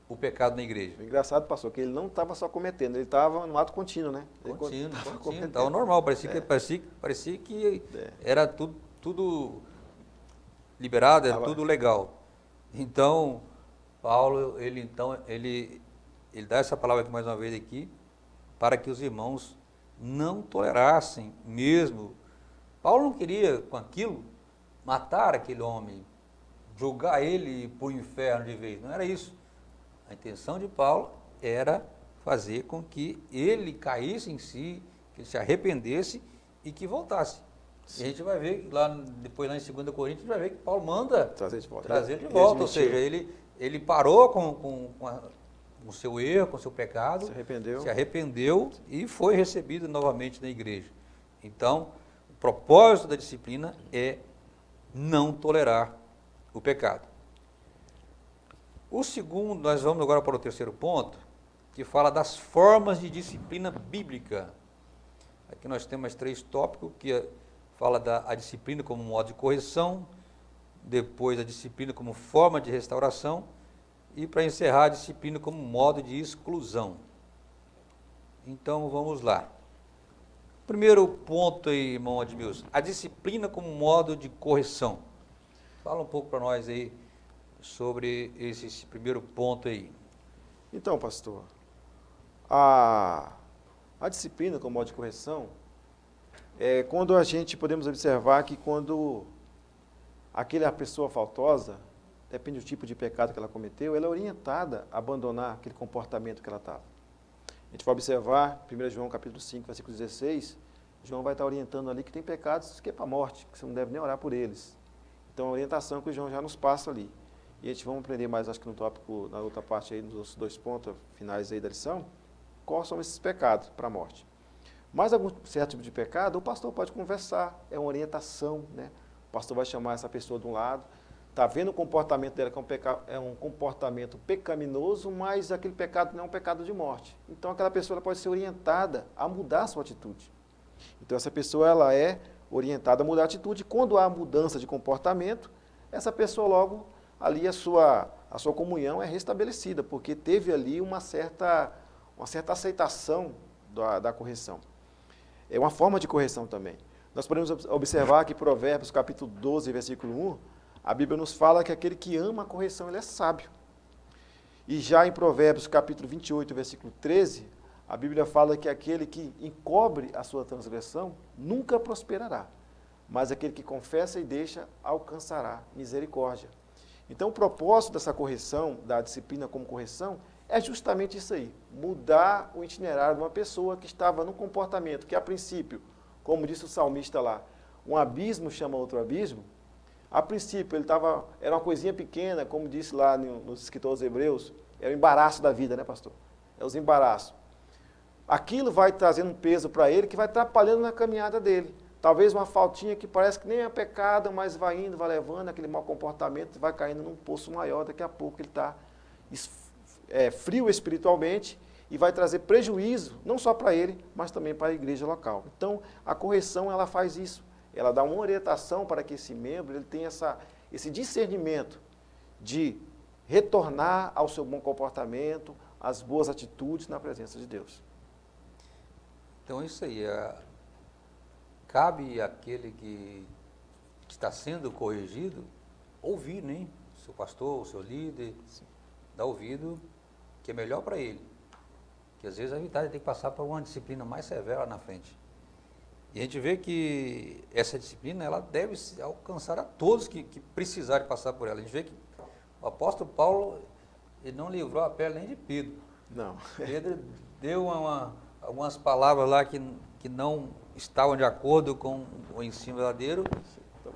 o pecado na igreja. O engraçado, pastor, que ele não estava só cometendo, ele estava no ato contínuo, né? Contínuo, estava normal, parecia que era tudo liberado, era tudo legal. Então, Paulo, ele ele dá essa palavra aqui mais uma vez aqui, para que os irmãos não tolerassem mesmo. Paulo não queria, com aquilo, matar aquele homem, julgar ele para o inferno de vez. Não era isso. A intenção de Paulo era fazer com que ele caísse em si, que ele se arrependesse e que voltasse. Sim. E a gente vai ver, depois lá em 2 Coríntios, a gente vai ver que Paulo manda trazer de volta. Ou seja, ele parou com o seu erro, com o seu pecado, se arrependeu e foi recebido novamente na igreja. Então, o propósito da disciplina é não tolerar o pecado. O segundo, nós vamos agora para o terceiro ponto, que fala das formas de disciplina bíblica. Aqui nós temos 3 tópicos, que fala da disciplina como modo de correção, depois a disciplina como forma de restauração, e para encerrar a disciplina como modo de exclusão. Então vamos lá. Primeiro ponto aí, irmão Admilson, a disciplina como modo de correção. Fala um pouco para nós aí sobre esse primeiro ponto aí. Então, pastor, a disciplina como modo de correção é quando a gente podemos observar que quando aquela pessoa faltosa, depende do tipo de pecado que ela cometeu, ela é orientada a abandonar aquele comportamento que ela estava. A gente vai observar, 1 João capítulo 5, versículo 16, João vai estar orientando ali que tem pecados que é para a morte, que você não deve nem orar por eles. Então, a orientação que o João já nos passa ali. E a gente vai aprender mais, acho que no tópico, na outra parte aí, nos 2 pontos finais aí da lição, quais são esses pecados para a morte. Mas algum certo tipo de pecado, o pastor pode conversar, é uma orientação, né? O pastor vai chamar essa pessoa de um lado, está vendo o comportamento dela que é um comportamento pecaminoso, mas aquele pecado não é um pecado de morte. Então, aquela pessoa ela pode ser orientada a mudar a sua atitude. Então, essa pessoa ela é orientada a mudar a atitude. Quando há mudança de comportamento, essa pessoa logo, ali a sua comunhão é restabelecida, porque teve ali uma certa aceitação da correção. É uma forma de correção também. Nós podemos observar que Provérbios capítulo 12, versículo 1, a Bíblia nos fala que aquele que ama a correção, ele é sábio. E já em Provérbios capítulo 28, versículo 13, a Bíblia fala que aquele que encobre a sua transgressão nunca prosperará, mas aquele que confessa e deixa alcançará misericórdia. Então, o propósito dessa correção, da disciplina como correção, é justamente isso aí, mudar o itinerário de uma pessoa que estava num comportamento que, a princípio, como disse o salmista lá, um abismo chama outro abismo. A princípio, era uma coisinha pequena, como disse lá nos escritores hebreus, é o embaraço da vida, né, pastor? É os embaraços. Aquilo vai trazendo um peso para ele que vai atrapalhando na caminhada dele. Talvez uma faltinha que parece que nem é pecado, mas vai indo, vai levando, aquele mau comportamento vai caindo num poço maior, daqui a pouco ele está frio espiritualmente e vai trazer prejuízo, não só para ele, mas também para a igreja local. Então, a correção, ela faz isso. Ela dá uma orientação para que esse membro ele tenha esse discernimento de retornar ao seu bom comportamento, às boas atitudes na presença de Deus. Então, isso aí, cabe àquele que está sendo corrigido ouvir, né? O seu pastor, o seu líder, dar ouvido, que é melhor para ele. Que às vezes a gente tem que passar por uma disciplina mais severa lá na frente. E a gente vê que essa disciplina, ela deve alcançar a todos que precisarem passar por ela. A gente vê que o apóstolo Paulo, ele não livrou a pele nem de Pedro. Não. Pedro deu algumas palavras lá que não estavam de acordo com o ensino verdadeiro.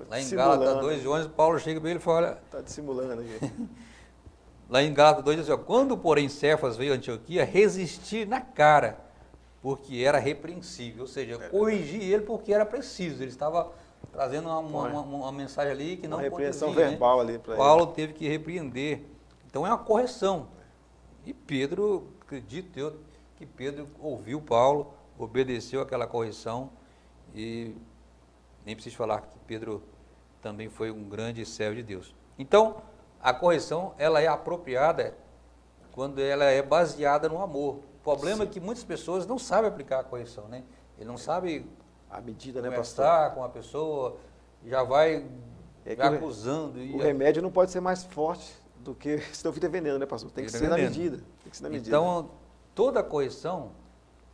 Lá em Gálatas 2:11, Paulo chega para ele e fala, olha... Está dissimulando aqui. Lá em Gálatas 2, diz assim, quando, porém, Cefas veio a Antioquia, resistir na cara, porque era repreensível. Ou seja, corrigir ele porque era preciso. Ele estava trazendo uma mensagem ali que não conduzia. Uma repreensão verbal ali para ele. Paulo teve que repreender. Então, é uma correção. E Pedro, acredito eu, que Pedro ouviu Paulo, obedeceu aquela correção e nem preciso falar que Pedro também foi um grande servo de Deus. Então, a correção, ela é apropriada quando ela é baseada no amor. O problema é que muitas pessoas não sabem aplicar a correção, né? Ele não sabe a medida, né, conversar com a pessoa, já vai acusando. O remédio não pode ser mais forte do que senão fica veneno, né, pastor? Tem que Vira ser na veneno. medida. Tem que ser na medida. Então, toda correção,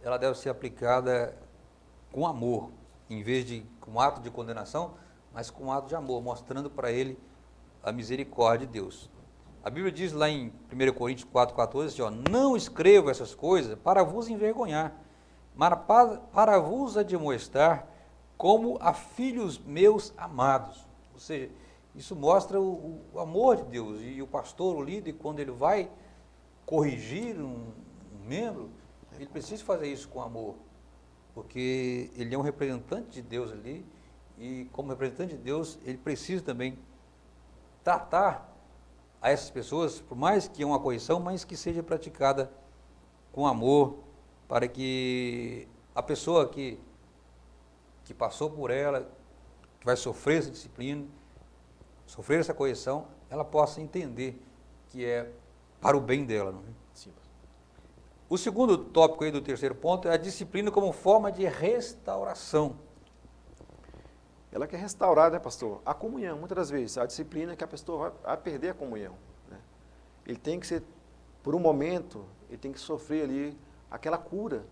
ela deve ser aplicada com amor, em vez de com ato de condenação, mas com ato de amor, mostrando para ele a misericórdia de Deus. A Bíblia diz lá em 1 Coríntios 4,14, assim, ó, não escrevo essas coisas para vos envergonhar, mas para vos admoestar como a filhos meus amados. Ou seja, isso mostra o amor de Deus. E o pastor, o líder, quando ele vai corrigir um membro, ele precisa fazer isso com amor, porque ele é um representante de Deus ali, e como representante de Deus, ele precisa também tratar a essas pessoas, por mais que é uma correção, mas que seja praticada com amor, para que a pessoa que passou por ela, que vai sofrer essa disciplina, sofrer essa correção, ela possa entender que é para o bem dela. Não é? Sim, pastor. O segundo tópico aí do terceiro ponto é a disciplina como forma de restauração. Ela quer restaurar, né, pastor? A comunhão, muitas das vezes, a disciplina é que a pessoa vai perder a comunhão. Né? Ele tem que ser, por um momento, ele tem que sofrer ali aquela cura,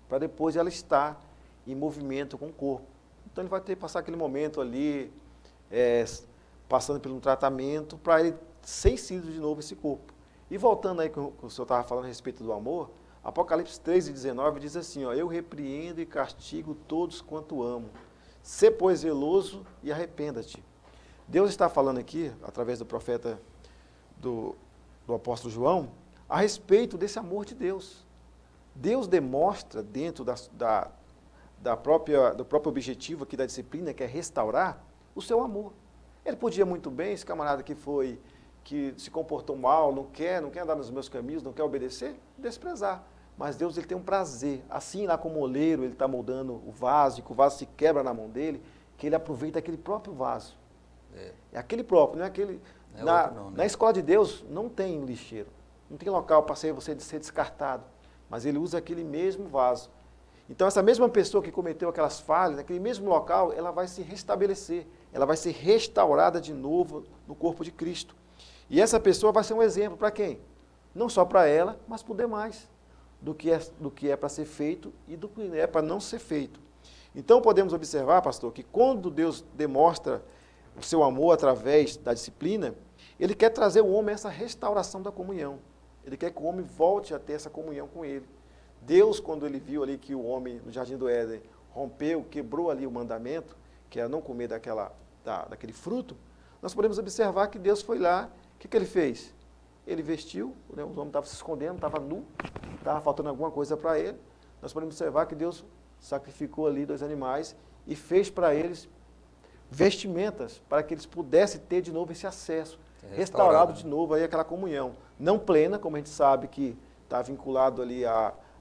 para depois ela estar em movimento com o corpo. Então ele vai ter que passar aquele momento ali, passando por um tratamento, para ele ser inserido de novo esse corpo. E voltando aí, que o senhor estava falando a respeito do amor, Apocalipse 3:19 diz assim, ó, eu repreendo e castigo todos quanto amo. Sê, pois, zeloso e arrependa-te. Deus está falando aqui, através do profeta do apóstolo João, a respeito desse amor de Deus. Deus demonstra dentro do próprio objetivo aqui da disciplina, que é restaurar, o seu amor. Ele podia muito bem, esse camarada que se comportou mal, não quer andar nos meus caminhos, não quer obedecer, desprezar. Mas Deus, ele tem um prazer, assim lá como o oleiro, ele está moldando o vaso, e que o vaso se quebra na mão dele, que ele aproveita aquele próprio vaso. É aquele próprio, não é aquele... Na escola de Deus não tem lixeiro, não tem local para você ser descartado, mas ele usa aquele mesmo vaso. Então essa mesma pessoa que cometeu aquelas falhas, naquele mesmo local, ela vai se restabelecer, ela vai ser restaurada de novo no corpo de Cristo. E essa pessoa vai ser um exemplo para quem? Não só para ela, mas para os demais, do que é para ser feito e do que é para não ser feito. Então podemos observar, pastor, que quando Deus demonstra o seu amor através da disciplina, ele quer trazer ao homem essa restauração da comunhão. Ele quer que o homem volte a ter essa comunhão com ele. Deus, quando ele viu ali que o homem no Jardim do Éden rompeu, quebrou ali o mandamento, que era não comer daquele fruto, nós podemos observar que Deus foi lá, o que ele fez? Ele vestiu, né, os homens estavam se escondendo, estava nu, estava faltando alguma coisa para ele. Nós podemos observar que Deus sacrificou ali 2 animais e fez para eles vestimentas, para que eles pudessem ter de novo esse acesso, restaurado de novo aí aquela comunhão. Não plena, como a gente sabe que está vinculado ali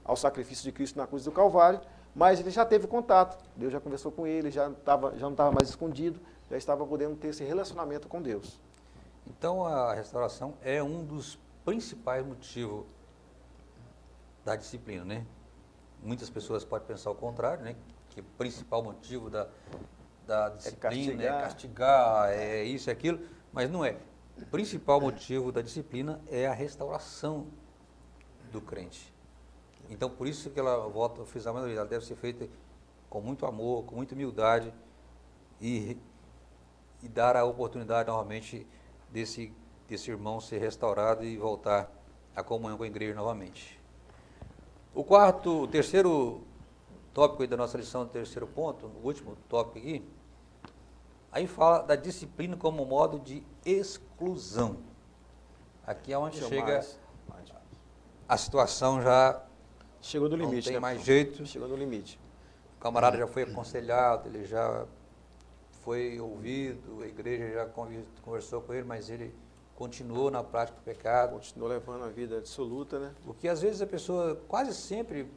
ao sacrifício de Cristo na cruz do Calvário, mas ele já teve contato, Deus já conversou com ele, já não estava mais escondido, já estava podendo ter esse relacionamento com Deus. Então a restauração é um dos principais motivos da disciplina, né? Muitas pessoas podem pensar o contrário, né? Que o principal motivo da disciplina é castigar, é isso e aquilo, mas não é. O principal motivo da disciplina é a restauração do crente. Então, por isso que ela, volta a frisar mais uma vez, ela deve ser feita com muito amor, com muita humildade e dar a oportunidade novamente desse irmão ser restaurado e voltar à comunhão com a igreja novamente. O terceiro tópico aí da nossa lição, do terceiro ponto, o último tópico aqui, aí fala da disciplina como modo de exclusão. Aqui é onde chega a situação já chegou no limite, não tem né, mais jeito. Chegou no limite. O camarada já foi aconselhado, ele já foi ouvido, a igreja já conversou com ele, mas ele continuou na prática do pecado. Continuou levando a vida dissoluta, né? Porque às vezes a pessoa, quase sempre,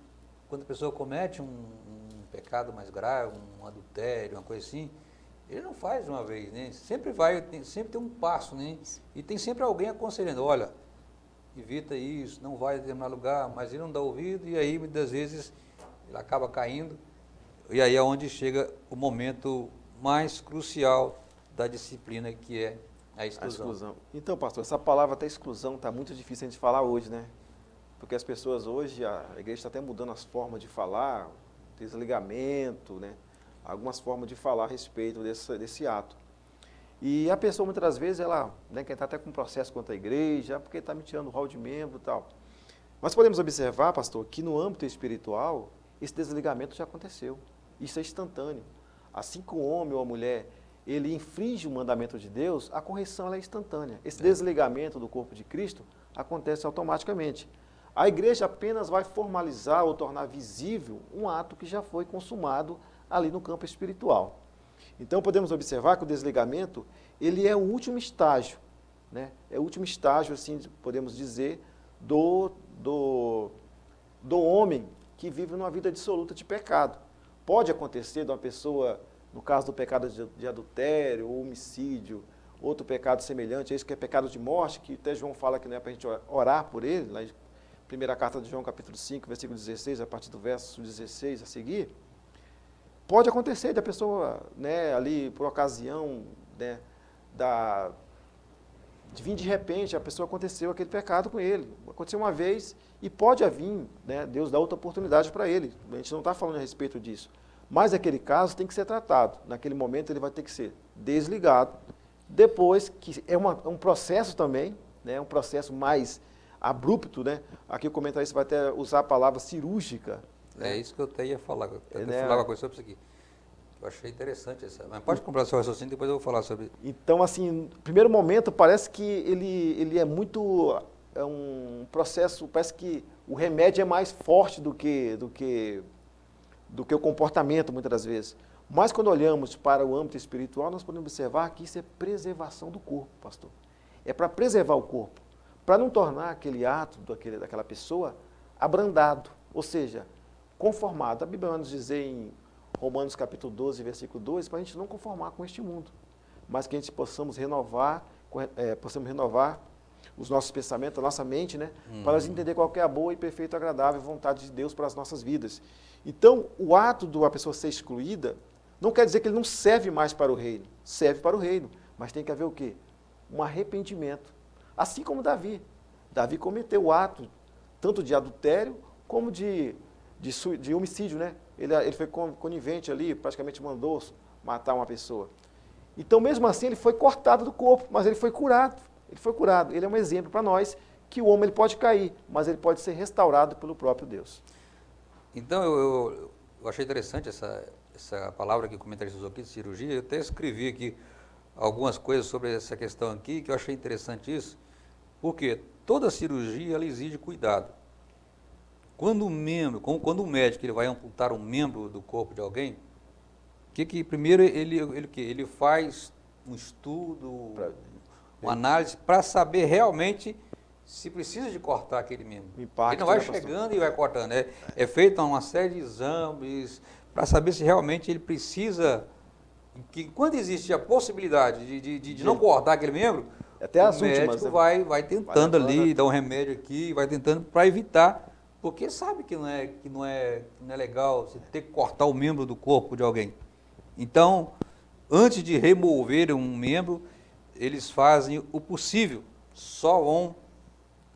quando a pessoa comete um pecado mais grave, um adultério, uma coisa assim, ele não faz de uma vez, né? Sempre tem um passo, né? E tem sempre alguém aconselhando, olha, evita isso, não vai a determinado lugar, mas ele não dá ouvido e aí muitas vezes ele acaba caindo. E aí é onde chega o momento mais crucial da disciplina, que é A A exclusão. exclusão. Então, pastor, essa palavra até exclusão está muito difícil a gente falar hoje, né? Porque as pessoas hoje, a igreja está até mudando as formas de falar, desligamento, né? Algumas formas de falar a respeito desse ato. E a pessoa, muitas das vezes, ela, né, quem está até com processo contra a igreja, porque está me tirando o rol de membro e tal. Mas podemos observar, pastor, que no âmbito espiritual, esse desligamento já aconteceu. Isso é instantâneo. Assim que o homem ou a mulher, ele infringe o mandamento de Deus, a correção ela é instantânea. Esse desligamento do corpo de Cristo acontece automaticamente. A igreja apenas vai formalizar ou tornar visível um ato que já foi consumado ali no campo espiritual. Então podemos observar que o desligamento, ele é o último estágio, né? É o último estágio, assim, podemos dizer, do homem que vive numa vida dissoluta de pecado. Pode acontecer de uma pessoa, no caso do pecado de adultério ou homicídio, outro pecado semelhante a isso, que é pecado de morte, que até João fala que não é para a gente orar por ele, lá em primeira carta de João, capítulo 5, versículo 16, a partir do verso 16 a seguir. Pode acontecer de a pessoa, né, ali, por ocasião, né, de vir de repente, a pessoa aconteceu aquele pecado com ele. Aconteceu uma vez e pode vir, né, Deus dá outra oportunidade para ele. A gente não está falando a respeito disso. Mas aquele caso tem que ser tratado. Naquele momento ele vai ter que ser desligado. Depois, que é um processo também, né, um processo mais abrupto, né? Aqui o comentarista vai até usar a palavra cirúrgica. É isso que eu até ia falar. Eu até né? falar uma coisa sobre isso aqui. Eu achei interessante essa. Mas pode comprar seu raciocínio, depois eu vou falar sobre. Então, assim, no primeiro momento parece que ele é muito, é um processo, parece que o remédio é mais forte do que o comportamento, muitas das vezes. Mas quando olhamos para o âmbito espiritual, nós podemos observar que isso é preservação do corpo, pastor. É para preservar o corpo, para não tornar aquele ato daquela pessoa abrandado, ou seja, conformado. A Bíblia vai nos dizer em Romanos capítulo 12, versículo 2, para a gente não conformar com este mundo, mas que a gente possamos renovar os nossos pensamentos, a nossa mente, né, para nós entender qual que é a boa e perfeita e agradável vontade de Deus para as nossas vidas. Então, o ato de uma pessoa ser excluída não quer dizer que ele não serve mais para o reino. Serve para o reino, mas tem que haver o quê? Um arrependimento. Assim como Davi. Davi cometeu o ato tanto de adultério como de homicídio, né? Ele foi conivente ali, praticamente mandou matar uma pessoa. Então, mesmo assim, ele foi cortado do corpo, mas ele foi curado. Ele foi curado. Ele é um exemplo para nós que o homem ele pode cair, mas ele pode ser restaurado pelo próprio Deus. Então, eu achei interessante essa palavra que o comentarista usou aqui, de cirurgia. Eu até escrevi aqui algumas coisas sobre essa questão aqui, que eu achei interessante isso, porque toda cirurgia ela exige cuidado. Quando o médico ele vai amputar um membro do corpo de alguém, primeiro ele faz um estudo, uma análise para saber realmente se precisa de cortar aquele membro. Impacto, ele não vai né, pastor? chegando e vai cortando. É feita uma série de exames para saber se realmente ele precisa. Que quando existe a possibilidade de não cortar aquele membro, Até o as últimas, médico né? vai tentando ali, dar um remédio aqui, vai tentando para evitar, porque sabe que não é legal você ter que cortar o membro do corpo de alguém. Então, antes de remover um membro, eles fazem o possível, só vão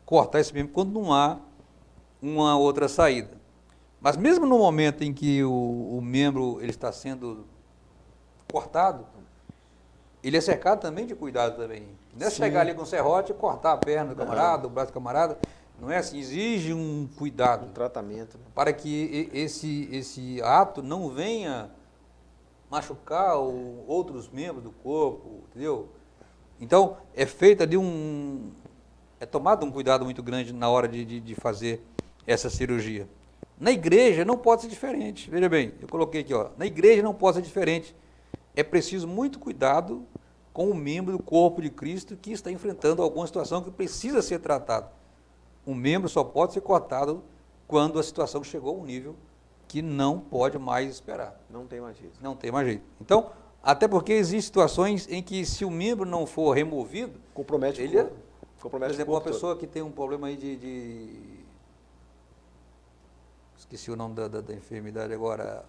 cortar esse membro quando não há uma outra saída. Mas mesmo no momento em que o membro ele está sendo cortado, ele é cercado também de cuidado também. Não é chegar ali com o serrote e cortar a perna do camarada, o braço do camarada. Não é assim, exige um cuidado. Um tratamento, né? Para que esse ato não venha machucar outros membros do corpo, entendeu? Então, é feito ali é tomado um cuidado muito grande na hora de fazer essa cirurgia. Na igreja não pode ser diferente. Veja bem, eu coloquei aqui, ó, na igreja não pode ser diferente. É preciso muito cuidado com o membro do corpo de Cristo que está enfrentando alguma situação que precisa ser tratada. Um membro só pode ser cortado quando a situação chegou a um nível que não pode mais esperar. Não tem mais jeito. Não tem mais jeito. Então, até porque existem situações em que se o membro não for removido, Compromete ele o corpo. por exemplo, uma pessoa que tem um problema aí esqueci o nome da enfermidade agora,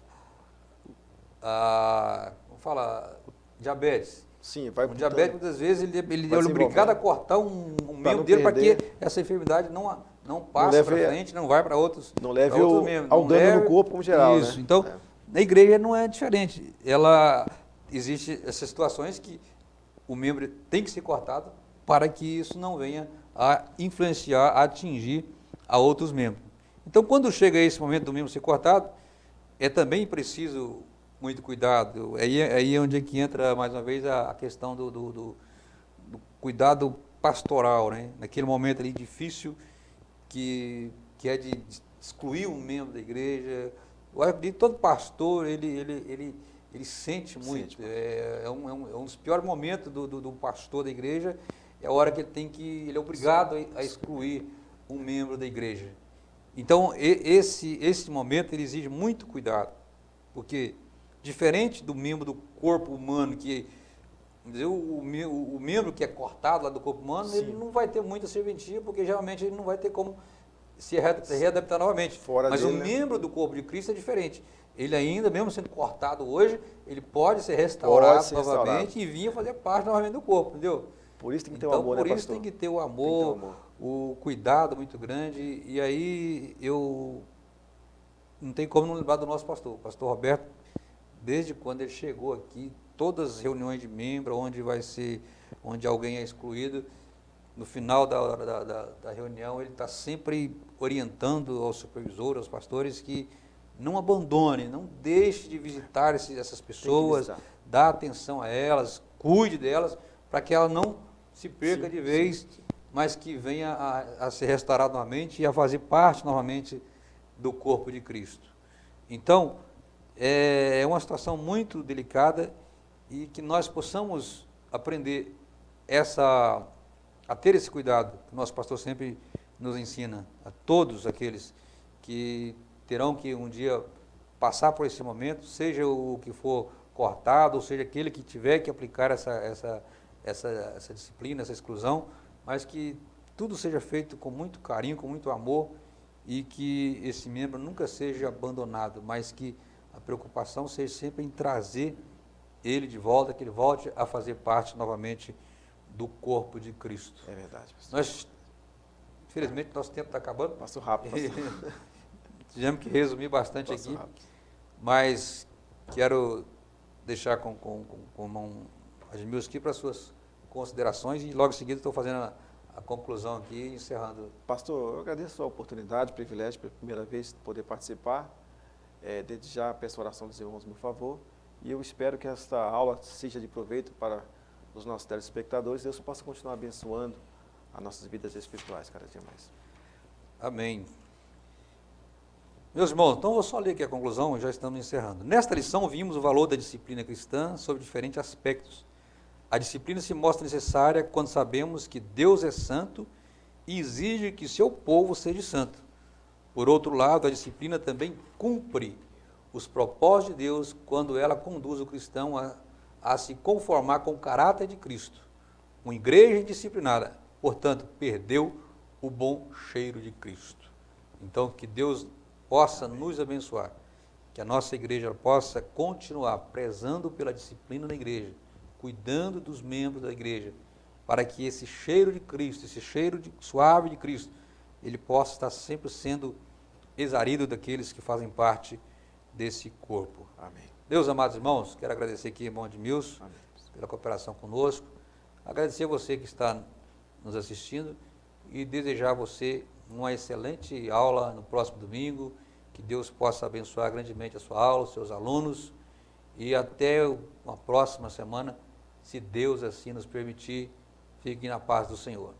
vamos falar, diabetes. Sim, vai Um diabético, muitas vezes, ele vai é obrigado a desenvolvendo. cortar um Pra membro não dele para que perder. essa enfermidade não passe para leve- frente, não vai para outros, Não pra leve outros membros. ao Não dano no leve- corpo como geral, Isso. né? Então, É. na igreja não é diferente. Existe essas situações que o membro tem que ser cortado para que isso não venha a influenciar, a atingir a outros membros. Então, quando chega esse momento do membro ser cortado, é também preciso muito cuidado. Aí é onde é que entra, mais uma vez, a questão do cuidado pastoral, né? Naquele momento ali difícil que é de excluir um membro da igreja. Eu acredito que todo pastor, ele sente muito. Sente. É um dos piores momentos do pastor da igreja, é a hora que ele é obrigado a excluir um membro da igreja. Então, esse momento ele exige muito cuidado, porque diferente do membro do corpo humano, que vamos dizer, o membro que é cortado lá do corpo humano, Sim. ele não vai ter muita serventia, porque geralmente ele não vai ter como se readaptar novamente. Fora Mas dele, o né? membro do corpo de Cristo é diferente. Ele ainda, mesmo sendo cortado hoje, ele pode ser restaurado novamente e vir fazer parte novamente do corpo, entendeu? Por isso tem que ter o Então, amor, por né, isso pastor? tem que ter o Tem que ter amor, o amor. o cuidado muito grande. E aí eu não tem como não lembrar do nosso pastor. O pastor Roberto, desde quando ele chegou aqui, todas as reuniões de membro, onde alguém é excluído, no final da reunião, ele está sempre orientando ao supervisor, aos pastores, que não abandone, não deixe de visitar essas pessoas, visitar. dá atenção a elas, cuide delas, para que ela não se perca de vez, mas que venha a ser restaurada novamente e a fazer parte novamente do corpo de Cristo. Então, é uma situação muito delicada e que nós possamos aprender a ter esse cuidado, que o nosso pastor sempre nos ensina, a todos aqueles que terão que um dia passar por esse momento, seja o que for cortado, ou seja aquele que tiver que aplicar essa disciplina, essa exclusão, mas que tudo seja feito com muito carinho, com muito amor, e que esse membro nunca seja abandonado, mas que a preocupação seja sempre em trazer ele de volta, que ele volte a fazer parte novamente do corpo de Cristo. É verdade, pastor. Infelizmente, nosso tempo está acabando. Passou rápido, pastor. Tivemos que resumir bastante Passou aqui, rápido. mas quero deixar Admilson aqui para suas considerações e logo em seguida estou fazendo a conclusão aqui e encerrando. Pastor, eu agradeço a oportunidade, o privilégio, pela primeira vez, de poder participar. Desde já, peço a oração dos irmãos, por favor. E eu espero que esta aula seja de proveito para os nossos telespectadores. Deus possa continuar abençoando as nossas vidas espirituais cada dia mais. Amém. Meus irmãos, então vou só ler aqui a conclusão, já estamos encerrando. Nesta lição vimos o valor da disciplina cristã sob diferentes aspectos. A disciplina se mostra necessária quando sabemos que Deus é santo e exige que seu povo seja santo. Por outro lado, a disciplina também cumpre os propósitos de Deus quando ela conduz o cristão a se conformar com o caráter de Cristo. Uma igreja indisciplinada, portanto, perdeu o bom cheiro de Cristo. Então, que Deus possa nos abençoar, que a nossa igreja possa continuar prezando pela disciplina na igreja, cuidando dos membros da igreja, para que esse cheiro de Cristo, esse cheiro suave de Cristo, ele possa estar sempre sendo exarido daqueles que fazem parte desse corpo. Amém. Meus amados irmãos, quero agradecer aqui, irmão Admilson, pela cooperação conosco, agradecer a você que está nos assistindo e desejar a você uma excelente aula no próximo domingo, que Deus possa abençoar grandemente a sua aula, os seus alunos, e até uma próxima semana, se Deus assim nos permitir, fiquem na paz do Senhor.